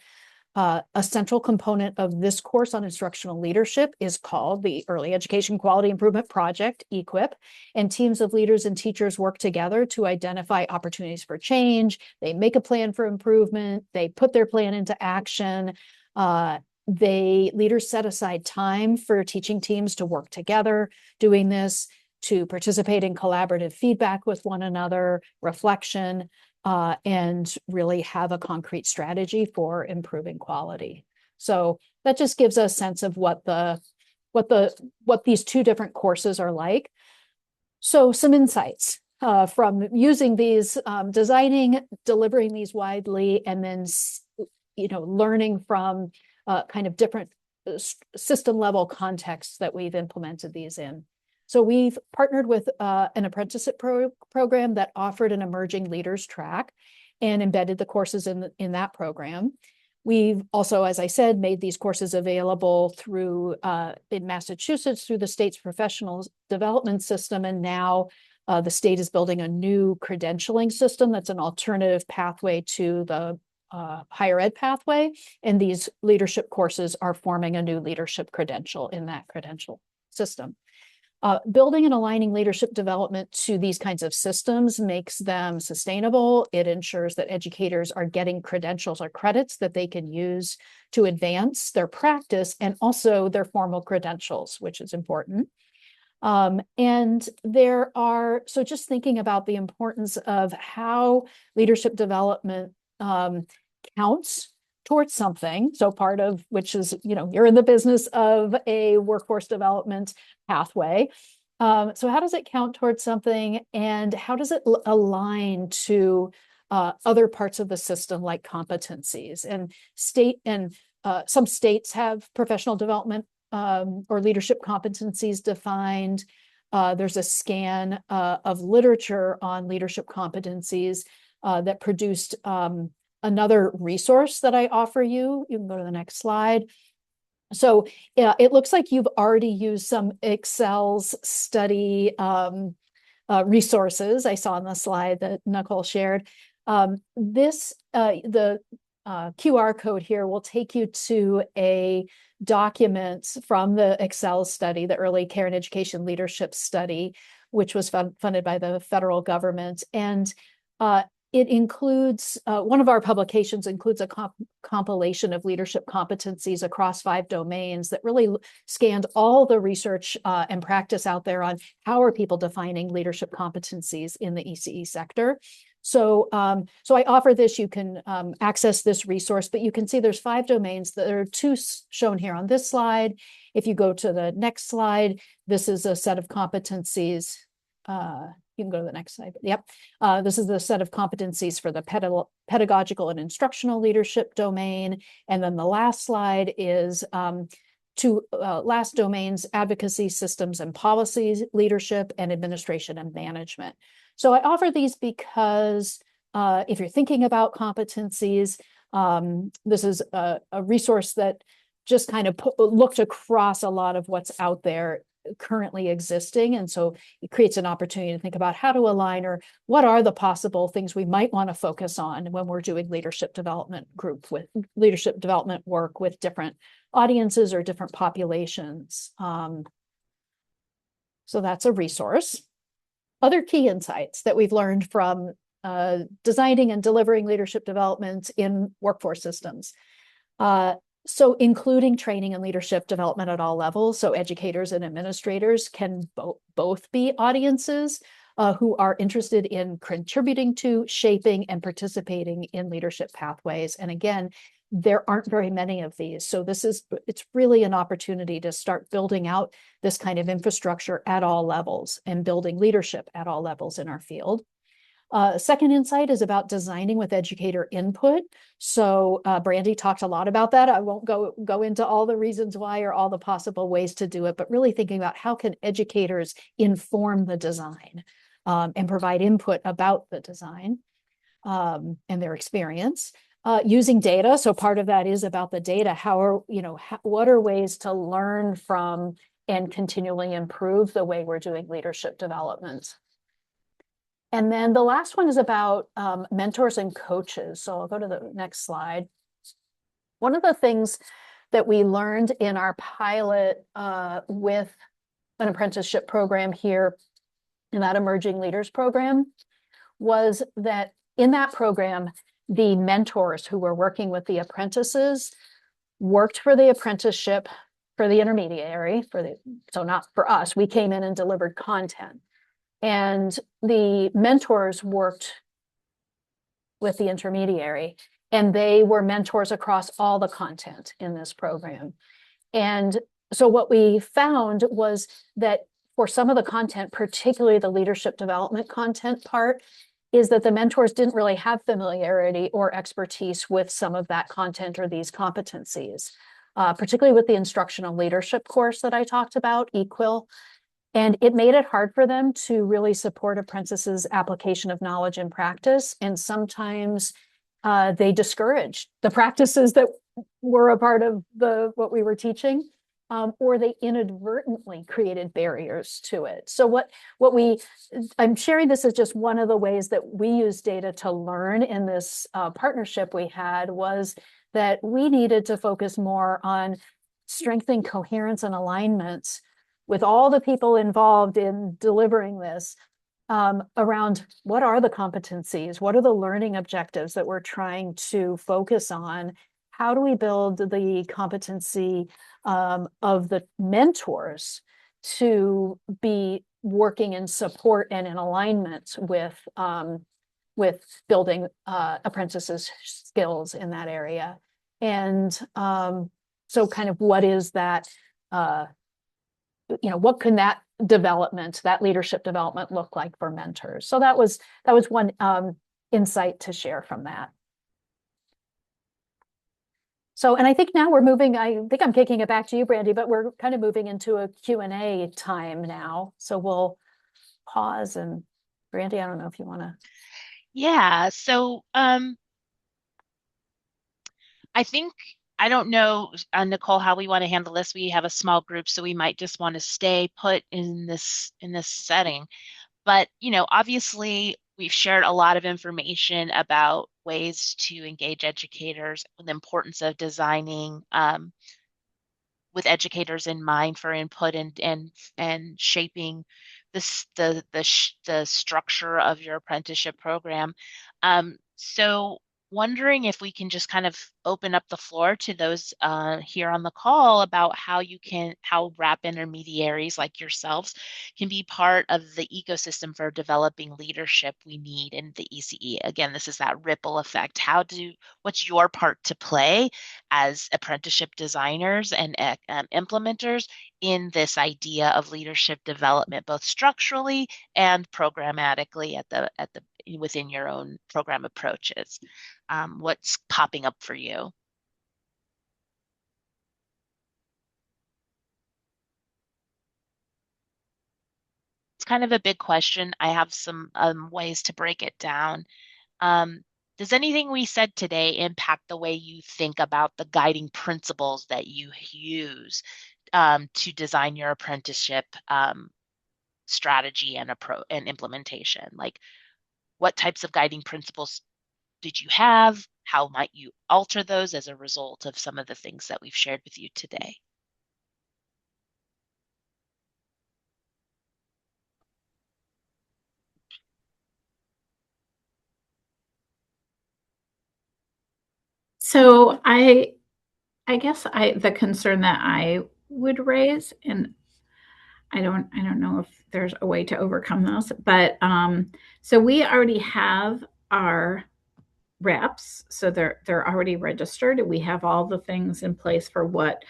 A central component of this course on instructional leadership is called the Early Education Quality Improvement Project, EQIP, and teams of leaders and teachers work together to identify opportunities for change. They make a plan for improvement. They put their plan into action. Leaders set aside time for teaching teams to work together doing this, to participate in collaborative feedback with one another, reflection, and really have a concrete strategy for improving quality. So that just gives us a sense of what these two different courses are like. So some insights from using these, designing, delivering these widely, and then learning from kind of different system level contexts that we've implemented these in. So we've partnered with an apprenticeship program that offered an emerging leaders track and embedded the courses in that program. We've also, as I said, made these courses available through in Massachusetts through the state's professional development system. And now the state is building a new credentialing system that's an alternative pathway to the higher ed pathway. And these leadership courses are forming a new leadership credential in that credential system. Building and aligning leadership development to these kinds of systems makes them sustainable. It ensures that educators are getting credentials or credits that they can use to advance their practice and also their formal credentials, which is important. So just thinking about the importance of how leadership development counts towards something. So part of which is, you're in the business of a workforce development pathway. So how does it count towards something, and how does it align to other parts of the system like competencies. And some states have professional development or leadership competencies defined. There's a scan of literature on leadership competencies that produced another resource that I offer you. You can go to the next slide. So it looks like you've already used some Excel's study resources I saw on the slide that Nicole shared. The QR code here will take you to a document from the Excel study, the Early Care and Education Leadership Study, which was funded by the federal government. And it includes, one of our publications includes a compilation of leadership competencies across 5 domains that really scanned all the research and practice out there on how are people defining leadership competencies in the ECE sector. So I offer this, you can access this resource, but you can see there's 5 domains. There are 2 shown here on this slide. If you go to the next slide, this is a set of competencies. You can go to the next slide. Yep. This is the set of competencies for the pedagogical and instructional leadership domain. And then the last slide is 2 last domains: advocacy, systems and policies, leadership, and administration and management. So I offer these because if you're thinking about competencies, this is a resource that just kind of looked across a lot of what's out there currently existing. And so it creates an opportunity to think about how to align, or what are the possible things we might want to focus on when we're doing leadership development work with different audiences or different populations. So that's a resource. Other key insights that we've learned from designing and delivering leadership development in workforce systems. So including training and leadership development at all levels. So educators and administrators can both be audiences who are interested in contributing to, shaping, and participating in leadership pathways. And again, there aren't very many of these. So it's really an opportunity to start building out this kind of infrastructure at all levels and building leadership at all levels in our field. Second insight is about designing with educator input. So Brandy talked a lot about that. I won't go into all the reasons why or all the possible ways to do it, but really thinking about how can educators inform the design and provide input about the design and their experience. Using data. So part of that is about the data. What are ways to learn from and continually improve the way we're doing leadership development? And then the last one is about mentors and coaches. So I'll go to the next slide. One of the things that we learned in our pilot with an apprenticeship program here in that Emerging Leaders program was that in that program, the mentors who were working with the apprentices worked for the apprenticeship for the intermediary, so not for us. We came in and delivered content. And the mentors worked with the intermediary, and they were mentors across all the content in this program. And so what we found was that for some of the content, particularly the leadership development content part, is that the mentors didn't really have familiarity or expertise with some of that content or these competencies, particularly with the instructional leadership course that I talked about, EQUIL. And it made it hard for them to really support apprentices' application of knowledge and practice. And sometimes they discouraged the practices that were a part of what we were teaching, or they inadvertently created barriers to it. So I'm sharing this as just one of the ways that we use data to learn in this partnership we had, was that we needed to focus more on strengthening coherence and alignment with all the people involved in delivering this around what are the competencies, what are the learning objectives that we're trying to focus on, how do we build the competency of the mentors to be working in support and in alignment with building apprentices' skills in that area. And so kind of what is that, what can that leadership development look like for mentors? So that was one insight to share from that. So, and I think now we're moving, I think I'm kicking it back to you, Brandy, but we're kind of moving into a Q&A time now. So we'll pause, and Brandy, I don't know if you want to. Yeah, so I think I don't know, Nicole, how we want to handle this. We have a small group, so we might just want to stay put in this setting. But, obviously we've shared a lot of information about ways to engage educators, the importance of designing with educators in mind for input and shaping the structure of your apprenticeship program. So wondering if we can just kind of open up the floor to those here on the call about how RAP intermediaries like yourselves can be part of the ecosystem for developing leadership we need in the ECE. Again, this is that ripple effect. What's your part to play as apprenticeship designers and implementers in this idea of leadership development, both structurally and programmatically within your own program approaches? What's popping up for you? It's kind of a big question. I have some ways to break it down. Um, does anything we said today impact the way you think about the guiding principles that you use to design your apprenticeship strategy and implementation? Like, what types of guiding principles did you have? How might you alter those as a result of some of the things that we've shared with you today? So I guess the concern that I would raise, and I don't know if there's a way to overcome this, but so we already have our reps, so they're already registered. We have all the things in place for what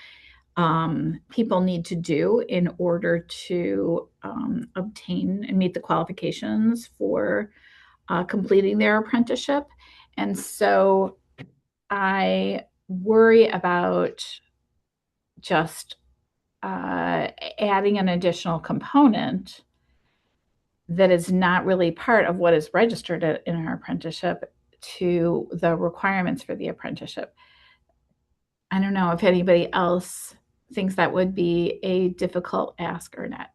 people need to do in order to obtain and meet the qualifications for completing their apprenticeship. And so I worry about just adding an additional component that is not really part of what is registered in our apprenticeship to the requirements for the apprenticeship. I don't know if anybody else thinks that would be a difficult ask or not.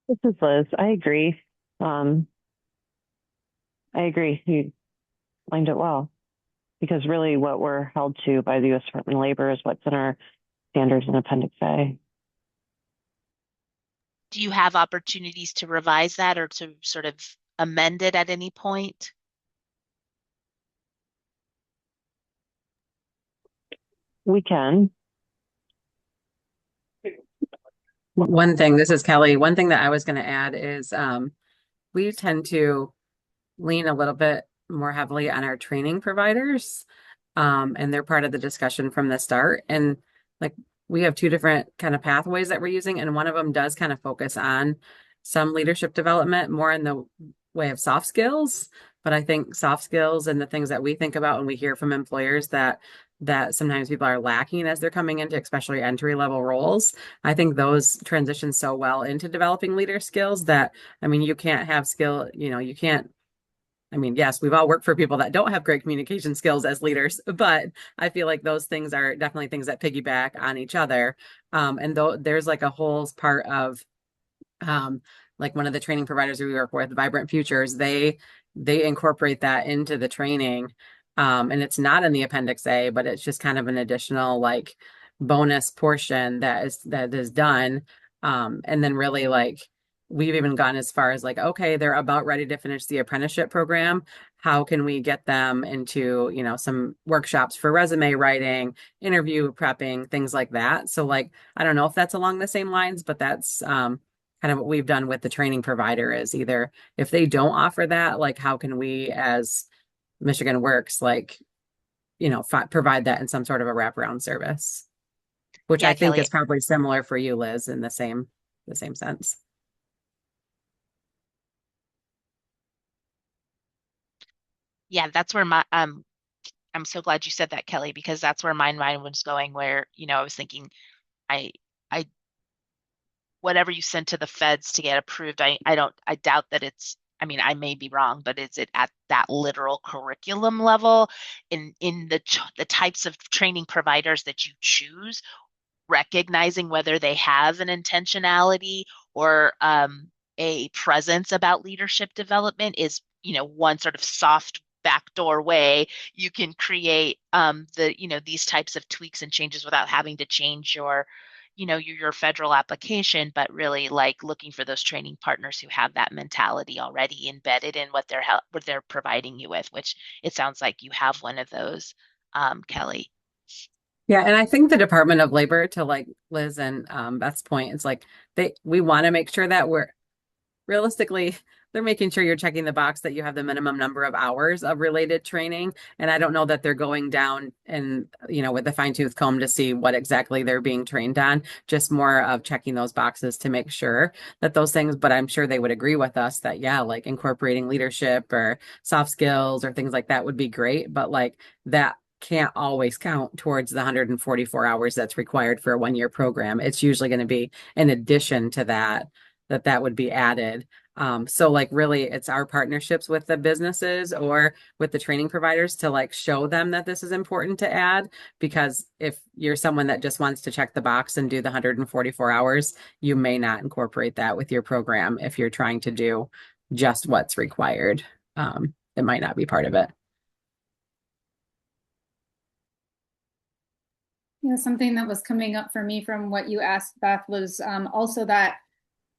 This is Liz. I agree. I agree. You explained it well. Because really what we're held to by the U.S. Department of Labor is what's in our standards in Appendix A. Do you have opportunities to revise that or to sort of amend it at any point? We can. One thing, this is Kelly. One thing that I was going to add is we tend to lean a little bit more heavily on our training providers. And they're part of the discussion from the start. And like we have two different kind of pathways that we're using, and one of them does kind of focus on some leadership development more in the way of soft skills. But I think soft skills and the things that we think about when we hear from employers that sometimes people are lacking as they're coming into especially entry level roles. I think those transition so well into developing leader skills that, I mean, you can't have skill, you can't. I mean, yes, we've all worked for people that don't have great communication skills as leaders, but I feel like those things are definitely things that piggyback on each other. And though there's like a whole part of like one of the training providers we work with, Vibrant Futures, they incorporate that into the training. And it's not in the Appendix A, but it's just kind of an additional like bonus portion that is done. And then really like we've even gone as far as like, okay, they're about ready to finish the apprenticeship program. How can we get them into, some workshops for resume writing, interview prepping, things like that? So like, I don't know if that's along the same lines, but that's kind of what we've done with the training provider is either if they don't offer that, like how can we as Michigan Works, like, provide that in some sort of a wraparound service? which Yeah, I think Kelly. is probably similar for you, Liz, in the same sense. Yeah, that's where my I'm so glad you said that, Kelly, because that's where my mind was going, where, I was thinking I I whatever you sent to the feds to get approved, I doubt that I mean, I may be wrong, but is it at that literal curriculum level in the types of training providers that you choose, recognizing whether they have an intentionality or a presence about leadership development is, one sort of soft backdoor way you can create these types of tweaks and changes without having to change your federal application, but really like looking for those training partners who have that mentality already embedded in what they're providing you with, which it sounds like you have one of those, Kelly. Yeah, and I think the Department of Labor, to like Liz and Beth's point, it's like we want to make sure that we're realistically, they're making sure you're checking the box that you have the minimum number of hours of related training. And I don't know that they're going down and, with a fine tooth comb to see what exactly they're being trained on, just more of checking those boxes to make sure that those things, but I'm sure they would agree with us that, yeah, like incorporating leadership or soft skills or things like that would be great. But like that can't always count towards the 144 hours that's required for a 1 year program. It's usually going to be in addition to that would be added. So like really it's our partnerships with the businesses or with the training providers to like show them that this is important to add, because if you're someone that just wants to check the box and do the 144 hours, you may not incorporate that with your program if you're trying to do just what's required. It might not be part of it. Yeah, something that was coming up for me from what you asked, Beth, was also that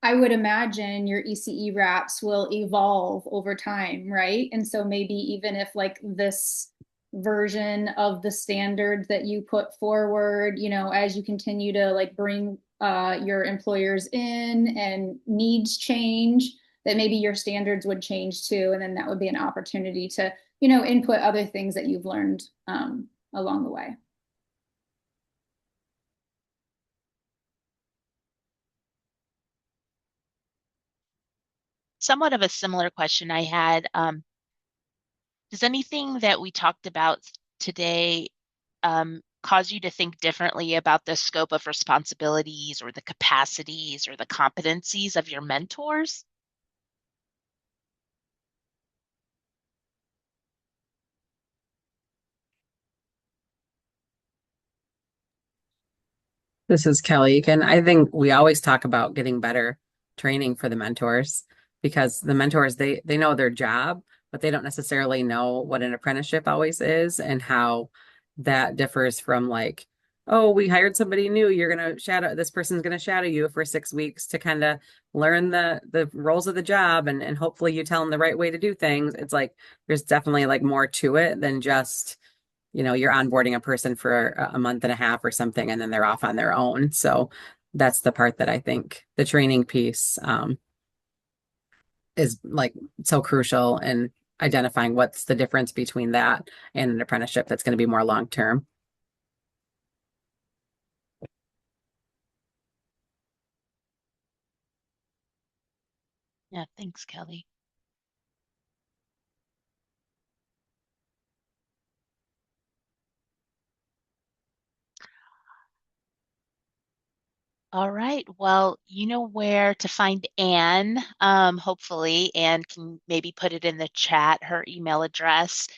I would imagine your ECE wraps will evolve over time, right? And so maybe even if like this version of the standards that you put forward, as you continue to like bring your employers in and needs change, that maybe your standards would change too. And then that would be an opportunity to, input other things that you've learned along the way. Somewhat of a similar question I had. Does anything that we talked about today cause you to think differently about the scope of responsibilities or the capacities or the competencies of your mentors? This is Kelly again. I think we always talk about getting better training for the mentors, because the mentors, they know their job, but they don't necessarily know what an apprenticeship always is and how that differs from like, oh, we hired somebody new. You're gonna shadow this person's gonna shadow you for 6 weeks to kind of learn the roles of the job, and hopefully you tell them the right way to do things. It's like there's definitely like more to it than just you're onboarding a person for a month and a half or something, and then they're off on their own. So that's the part that I think the training piece is like so crucial in identifying what's the difference between that and an apprenticeship that's going to be more long term. Yeah, thanks, Kelly. All right. Well, you know where to find Anne, hopefully. Anne can maybe put it in the chat, her email address,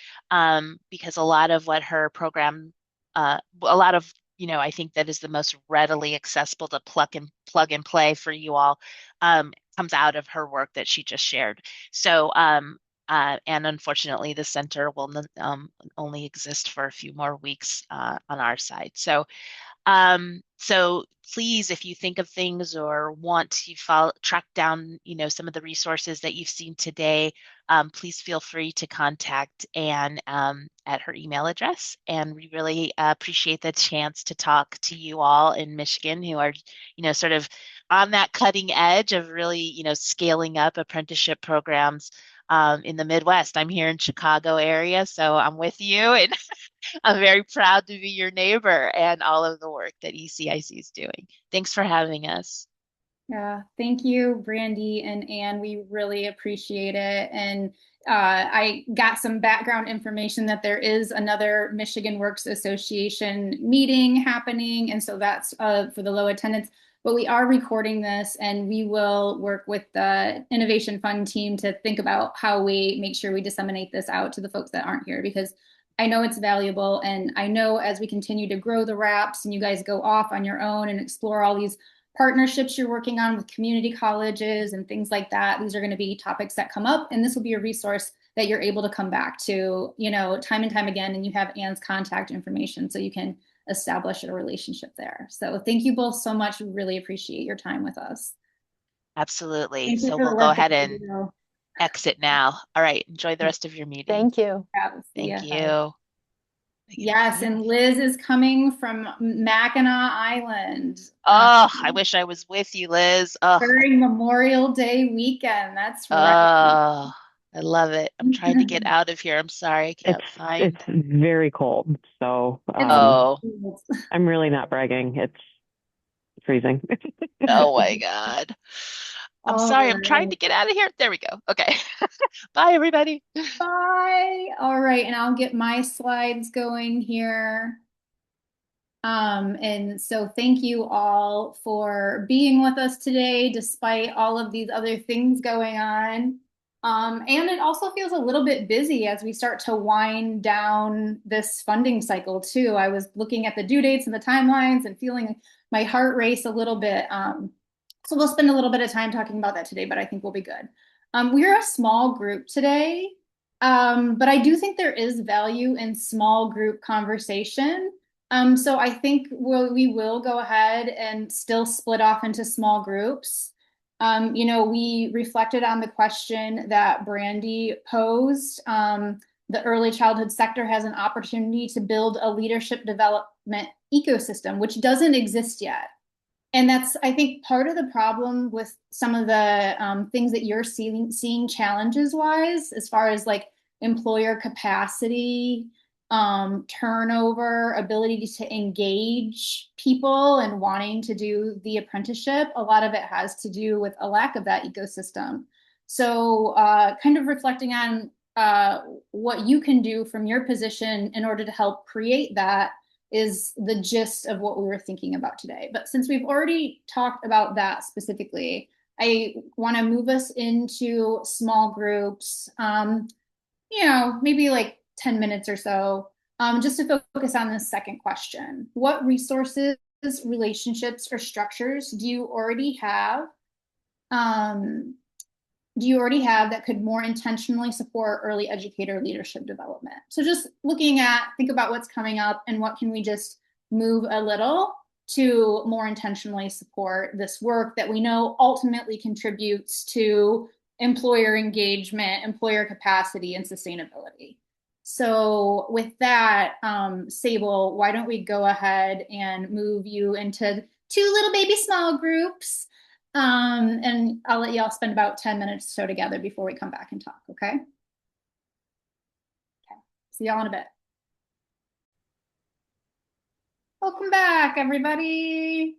because a lot of what her program, a lot of, I think that is the most readily accessible to plug and play for you all, comes out of her work that she just shared. So, and unfortunately, the center will only exist for a few more weeks on our side. So please, if you think of things or want to track down, some of the resources that you've seen today, please feel free to contact Anne at her email address. And we really appreciate the chance to talk to you all in Michigan who are, sort of on that cutting edge of really, scaling up apprenticeship programs in the Midwest. I'm here in Chicago area, so I'm with you. And I'm very proud to be your neighbor and all of the work that ECIC is doing. Thanks for having us. Yeah, thank you, Brandy and Anne. We really appreciate it. And I got some background information that there is another Michigan Works Association meeting happening. And so that's for the low attendance. But we are recording this and we will work with the Innovation Fund team to think about how we make sure we disseminate this out to the folks that aren't here because I know it's valuable. And I know as we continue to grow the RAPs and you guys go off on your own and explore all these partnerships you're working on with community colleges and things like that. These are going to be topics that come up, and this will be a resource that you're able to come back to, time and time again, and you have Anne's contact information so you can establish a relationship there. So thank you both so much. We really appreciate your time with us. Absolutely. Thank you So for the we'll go work that ahead you and do. exit now. All right. Enjoy the rest of your meeting. Thank you. Yeah, see Thank ya. you. Yes, and Liz is coming from Mackinac Island Oh, I wish I was with you, Liz. Oh, during Memorial Day weekend. That's right. oh, I love it. I'm trying to get out of here. I'm sorry, I can't find. It's very cold, so Oh, I'm really not bragging. It's freezing. oh my God. I'm All sorry. I'm trying right. to get out of here. There we go. Okay. Bye, everybody. Bye. All right, and I'll get my slides going here. And so thank you all for being with us today, despite all of these other things going on. And it also feels a little bit busy as we start to wind down this funding cycle too. I was looking at the due dates and the timelines and feeling my heart race a little bit. So we'll spend a little bit of time talking about that today, but I think we'll be good. We're a small group today, but I do think there is value in small group conversation. So I think we will go ahead and still split off into small groups. We reflected on the question that Brandy posed. The early childhood sector has an opportunity to build a leadership development ecosystem, which doesn't exist yet. And that's, I think, part of the problem with some of the things that you're seeing challenges wise, as far as like employer capacity, turnover, ability to engage people and wanting to do the apprenticeship. A lot of it has to do with a lack of that ecosystem. So kind of reflecting on what you can do from your position in order to help create that is the gist of what we were thinking about today. But since we've already talked about that specifically, I want to move us into small groups, maybe like 10 minutes or so, just to focus on this second question. What resources, relationships, or structures do you already have? That could more intentionally support early educator leadership development? So just think about what's coming up and what can we just move a little to more intentionally support this work that we know ultimately contributes to employer engagement, employer capacity, and sustainability. So with that, Sable, why don't we go ahead and move you into two little baby small groups? And I'll let y'all spend about 10 minutes or so together before we come back and talk, okay? Okay. See y'all in a bit. Welcome back, everybody,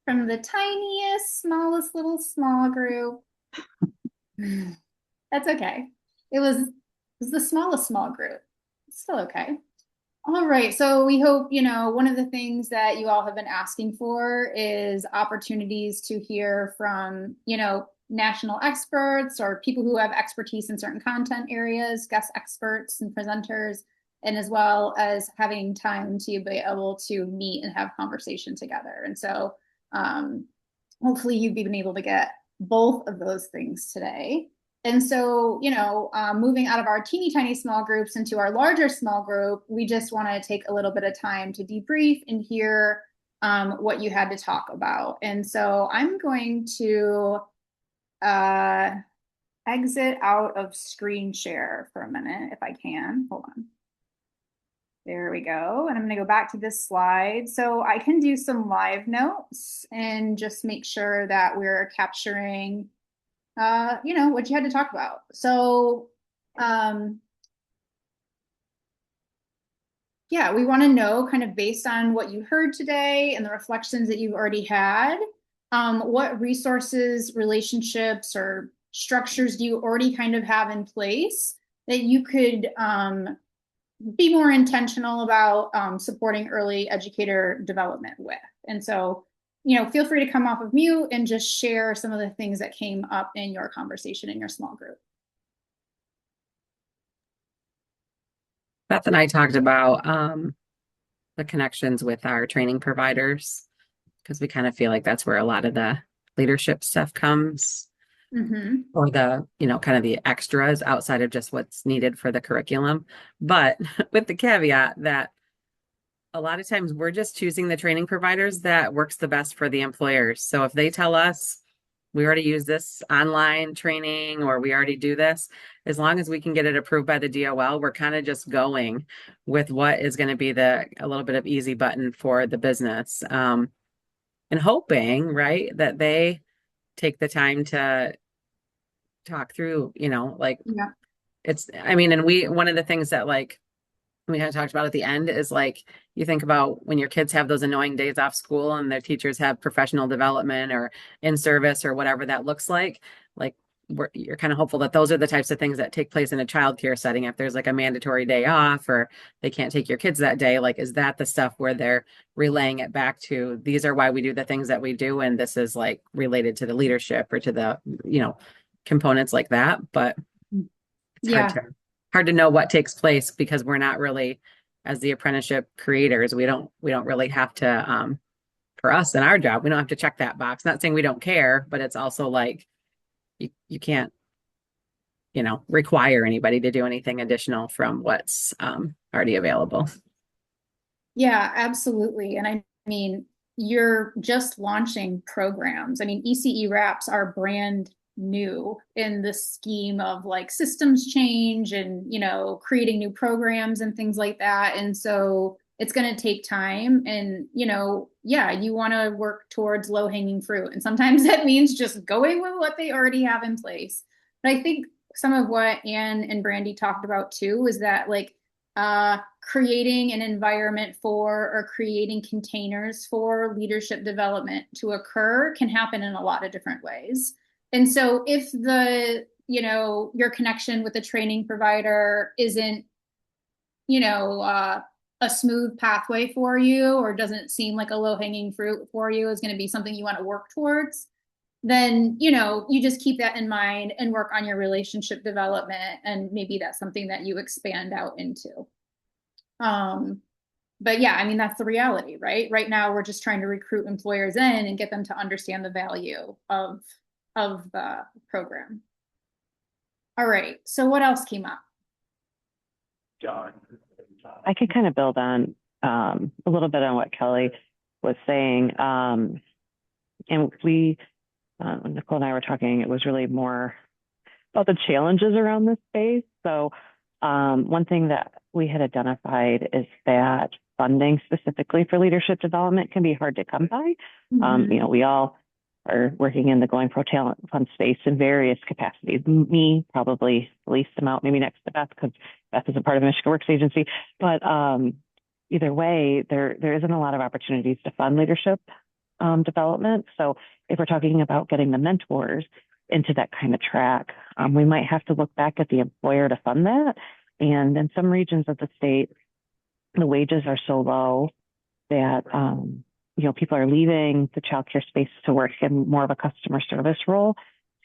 from the tiniest, smallest little small group. That's okay. It was the smallest small group. It's still okay. All right, so we hope, one of the things that you all have been asking for is opportunities to hear from, national experts or people who have expertise in certain content areas, guest experts and presenters, and as well as having time to be able to meet and have conversation together. And so hopefully you've been able to get both of those things today. And so, moving out of our teeny tiny small groups into our larger small group, we just want to take a little bit of time to debrief and hear what you had to talk about. And so I'm going to exit out of screen share for a minute if I can. Hold on. There we go. And I'm going to go back to this slide. So I can do some live notes and just make sure that we're capturing what you had to talk about. So Yeah, we want to know kind of based on what you heard today and the reflections that you've already had, what resources, relationships, or structures do you already kind of have in place that you could be more intentional about supporting early educator development with. And so, feel free to come off of mute and just share some of the things that came up in your conversation in your small group. Beth and I talked about the connections with our training providers because we kind of feel like that's where a lot of the leadership stuff comes, or the, kind of the extras outside of just what's needed for the curriculum. But with the caveat that a lot of times we're just choosing the training providers that works the best for the employers. So if they tell us we already use this online training or we already do this, as long as we can get it approved by the DOL, we're kind of just going with what is going to be a little bit of easy button for the business. And hoping, right, that they take the time to talk through, Yeah. one of the things that we kind of talked about at the end is you think about when your kids have those annoying days off school and their teachers have professional development or in service or whatever that looks like you're kind of hopeful that those are the types of things that take place in a childcare setting. If there's a mandatory day off or they can't take your kids that day, is that the stuff where they're relaying it back to, these are why we do the things that we do, and this is related to the leadership or to the components like that. But it's hard to know what takes place because we're not really, as the apprenticeship creators, we don't really have to, for us in our job, we don't have to check that box. Not saying we don't care, but it's also you can't, require anybody to do anything additional from what's already available. Yeah, absolutely. And I mean, you're just launching programs. I mean, ECE wraps are brand new in the scheme of systems change and, creating new programs and things like that. And so it's going to take time and, yeah, you want to work towards low hanging fruit. And sometimes that means just going with what they already have in place. But I think some of what Anne and Brandy talked about too is that creating an environment for or creating containers for leadership development to occur can happen in a lot of different ways. And so if your connection with the training provider isn't, a smooth pathway for you or doesn't seem like a low hanging fruit for you is going to be something you want to work towards, then, you just keep that in mind and work on your relationship development. And maybe that's something that you expand out into. But yeah, I mean, that's the reality, right? Right now, we're just trying to recruit employers in and get them to understand the value of the program. All right. So what else came up? I could kind of build on a little bit on what Kelly was saying. And when Nicole and I were talking, it was really more about the challenges around this space. So one thing that we had identified is that funding specifically for leadership development can be hard to come by. We all are working in the Going Pro Talent Fund space in various capacities. Me, probably the least amount, maybe next to Beth, because Beth is a part of the Michigan Works Agency. But either way, there isn't a lot of opportunities to fund leadership development. So if we're talking about getting the mentors into that kind of track, we might have to look back at the employer to fund that. And in some regions of the state, the wages are so low that people are leaving the childcare space to work in more of a customer service role.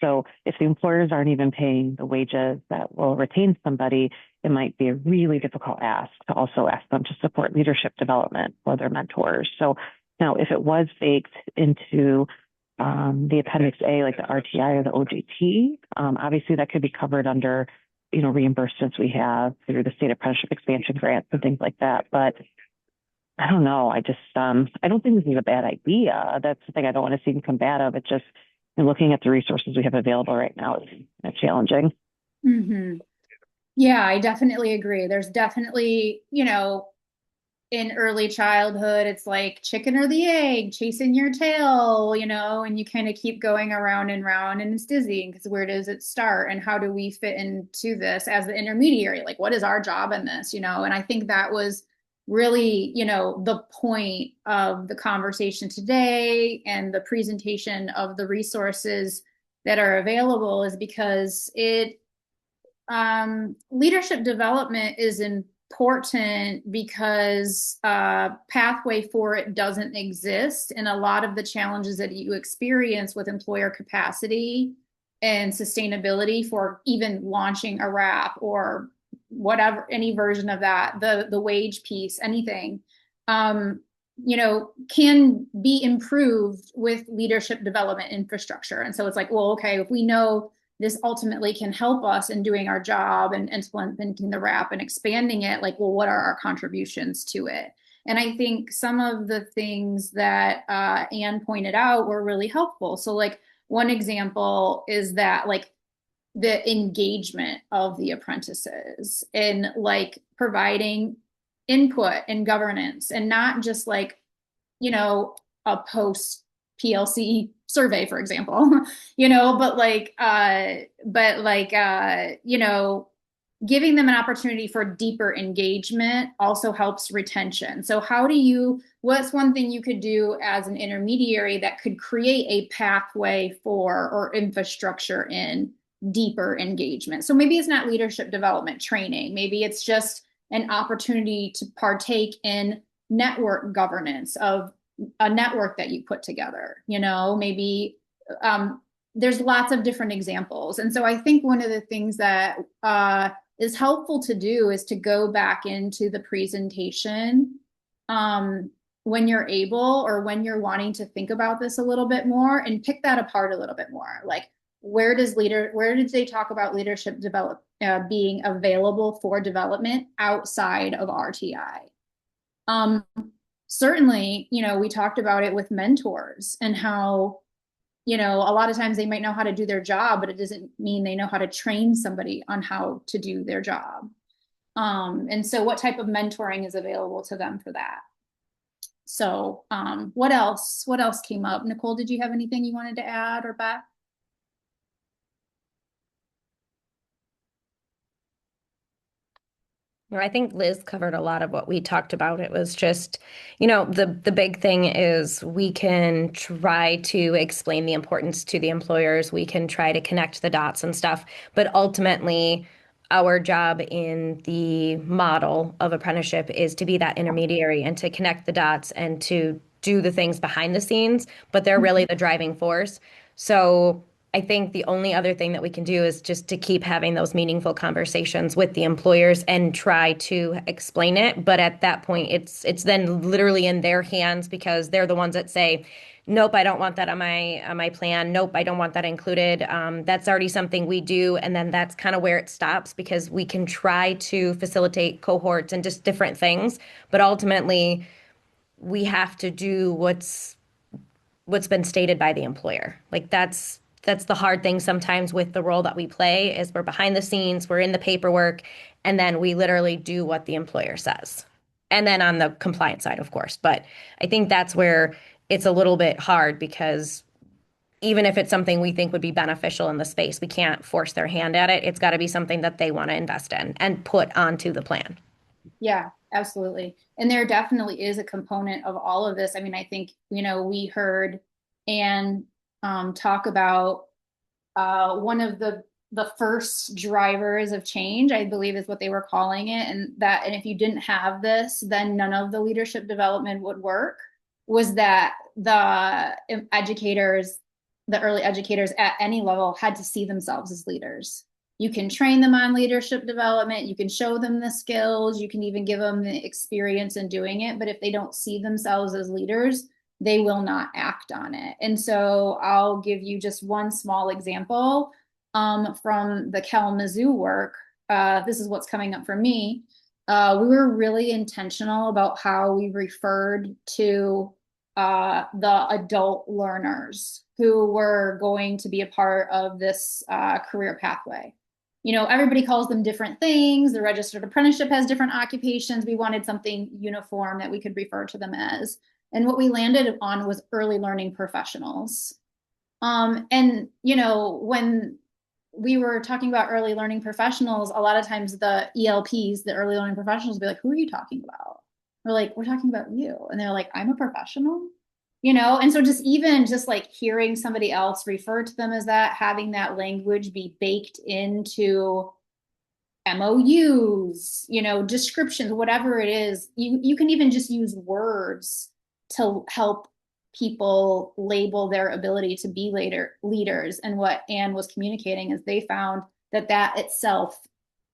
So if the employers aren't even paying the wages that will retain somebody, it might be a really difficult ask to also ask them to support leadership development for their mentors. So now, if it was baked into the Appendix A, like the RTI or the OJT, obviously that could be covered under, reimbursements we have through the state apprenticeship expansion grants and things like that. But I don't know. I just, I don't think this is a bad idea. That's the thing I don't want to seem combative. It's just looking at the resources we have available right now is challenging. Yeah, I definitely agree. There's definitely, in early childhood, it's like chicken or the egg, chasing your tail, and you kind of keep going around and round, and it's dizzying because where does it start and how do we fit into this as the intermediary? What is our job in this, And I think that was really, the point of the conversation today and the presentation of the resources that are available is because leadership development is important because pathway for it doesn't exist. And a lot of the challenges that you experience with employer capacity and sustainability for even launching a wrap or whatever, any version of that, the wage piece, anything, can be improved with leadership development infrastructure. And so it's like, well, okay, if we know this ultimately can help us in doing our job and implementing the wrap and expanding it, like, well, what are our contributions to it? And I think some of the things that Anne pointed out were really helpful. So like one example is that like the engagement of the apprentices in like providing input and governance and not just like, a post PLC survey, for example, giving them an opportunity for deeper engagement also helps retention. So what's one thing you could do as an intermediary that could create a pathway for or infrastructure in deeper engagement? So maybe it's not leadership development training. Maybe it's just an opportunity to partake in network governance of a network that you put together, maybe there's lots of different examples. And so I think one of the things that is helpful to do is to go back into the presentation when you're able or when you're wanting to think about this a little bit more and pick that apart a little bit more. Like, where did they talk about leadership being available for development outside of RTI? Certainly, we talked about it with mentors and how, a lot of times they might know how to do their job, but it doesn't mean they know how to train somebody on how to do their job. And so what type of mentoring is available to them for that? So what else came up? Nicole, did you have anything you wanted to add, or Beth? I think Liz covered a lot of what we talked about. It was just, the big thing is we can try to explain the importance to the employers. We can try to connect the dots and stuff. But ultimately, our job in the model of apprenticeship is to be that intermediary and to connect the dots and to do the things behind the scenes, but they're really the driving force. So I think the only other thing that we can do is just to keep having those meaningful conversations with the employers and try to explain it. But at that point, it's then literally in their hands because they're the ones that say, nope, I don't want that on my plan. Nope, I don't want that included. That's already something we do. And then that's kind of where it stops because we can try to facilitate cohorts and just different things. But ultimately, we have to do what's been stated by the employer. Like that's the hard thing sometimes with the role that we play is we're behind the scenes, we're in the paperwork, and then we literally do what the employer says. And then on the compliance side, of course. But I think that's where it's a little bit hard because even if it's something we think would be beneficial in the space, we can't force their hand at it. It's got to be something that they want to invest in and put onto the plan. Yeah, absolutely. And there definitely is a component of all of this. I mean, I think, we heard Anne talk about one of the first drivers of change, I believe is what they were calling it. And if you didn't have this, then none of the leadership development would work, was that the early educators at any level had to see themselves as leaders. You can train them on leadership development. You can show them the skills. You can even give them the experience in doing it. But if they don't see themselves as leaders, they will not act on it. And so I'll give you just one small example from the Kalamazoo work. This is what's coming up for me. We were really intentional about how we referred to the adult learners who were going to be a part of this career pathway. Everybody calls them different things. The registered apprenticeship has different occupations. We wanted something uniform that we could refer to them as. And what we landed on was early learning professionals. And, when we were talking about early learning professionals, a lot of times the ELPs, the early learning professionals, would be like, who are you talking about? We're like, we're talking about you. And they're like, I'm a professional, you know? And so just even just like hearing somebody else refer to them as that, having that language be baked into MOUs, you know, descriptions, whatever it is, you can even just use words to help people label their ability to be leaders. And what Anne was communicating is they found that that itself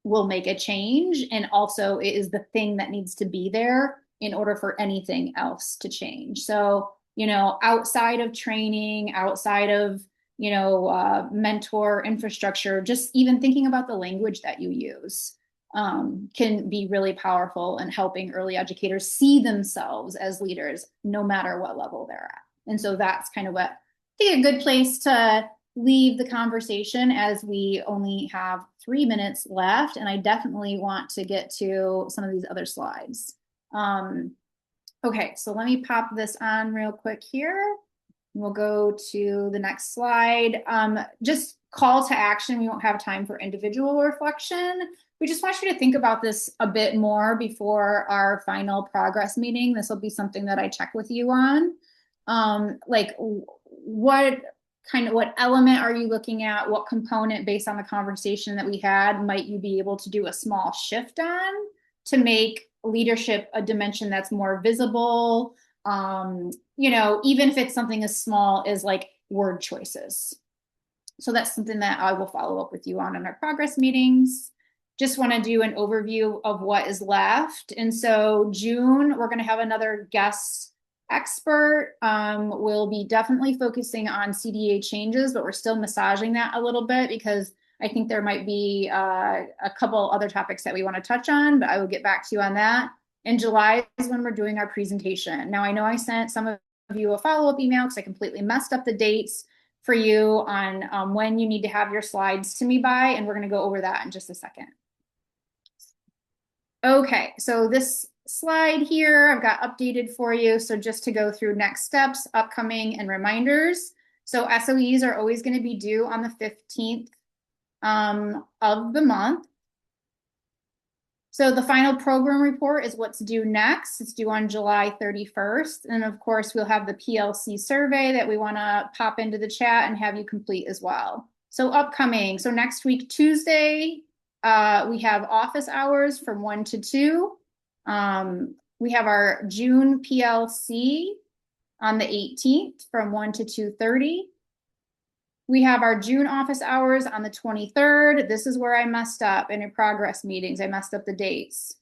will make a change. And also it is the thing that needs to be there in order for anything else to change. So, you know, outside of training, outside of mentor infrastructure, just even thinking about the language that you use can be really powerful in helping early educators see themselves as leaders, no matter what level they're at. And so that's kind of what I think a good place to leave the conversation, as we only have 3 minutes left. And I definitely want to get to some of these other slides. Okay, so let me pop this on real quick here. We'll go to the next slide. Just call to action. We won't have time for individual reflection. We just want you to think about this a bit more before our final progress meeting. This will be something that I check with you on. Like what element are you looking at? What component, based on the conversation that we had, might you be able to do a small shift on to make leadership a dimension that's more visible? Even if it's something as small as like word choices. So that's something that I will follow up with you on in our progress meetings. Just want to do an overview of what is left. And so June, we're going to have another guest expert. We'll be definitely focusing on CDA changes, but we're still massaging that a little bit because I think there might be a couple other topics that we want to touch on, but I will get back to you on that. In July is when we're doing our presentation. Now, I know I sent some of you a follow-up email because I completely messed up the dates for you on when you need to have your slides to me by, and we're going to go over that in just a second. Okay, so this slide here I've got updated for you. So just to go through next steps, upcoming, and reminders. So SOEs are always going to be due on the 15th of the month. So the final program report is what's due next. It's due on July 31st. And of course, we'll have the PLC survey that we want to pop into the chat and have you complete as well. So upcoming, so next week, Tuesday, we have office hours from 1 to 2. We have our June PLC on the 18th from 1 to 2:30. We have our June office hours on the 23rd. This is where I messed up in your progress meetings. I messed up the dates.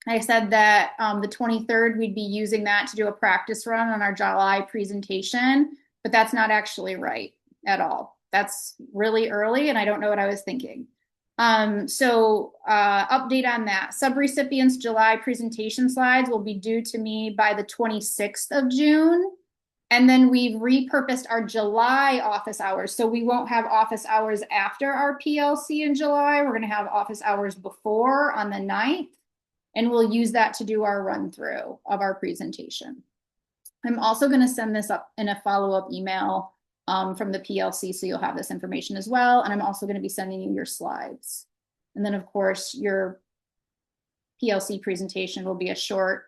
I said that the 23rd, we'd be using that to do a practice run on our July presentation, but that's not actually right at all. That's really early, and I don't know what I was thinking. Update on that. Subrecipients July presentation slides will be due to me by the 26th of June. And then we've repurposed our July office hours. So we won't have office hours after our PLC in July. We're going to have office hours before on the 9th. And we'll use that to do our run through of our presentation. I'm also going to send this up in a follow-up email from the PLC, so you'll have this information as well. And I'm also going to be sending you your slides. And then, of course, your PLC presentation will be a short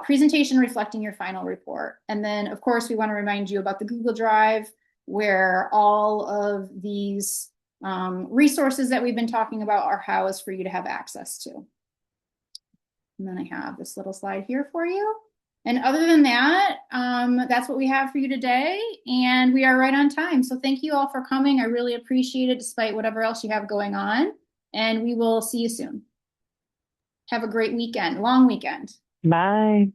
presentation reflecting your final report. And then, of course, we want to remind you about the Google Drive, where all of these resources that we've been talking about are housed for you to have access to. And then I have this little slide here for you. And other than that, that's what we have for you today. And we are right on time. So thank you all for coming. I really appreciate it, despite whatever else you have going on. And we will see you soon. Have a great weekend, long weekend. Bye.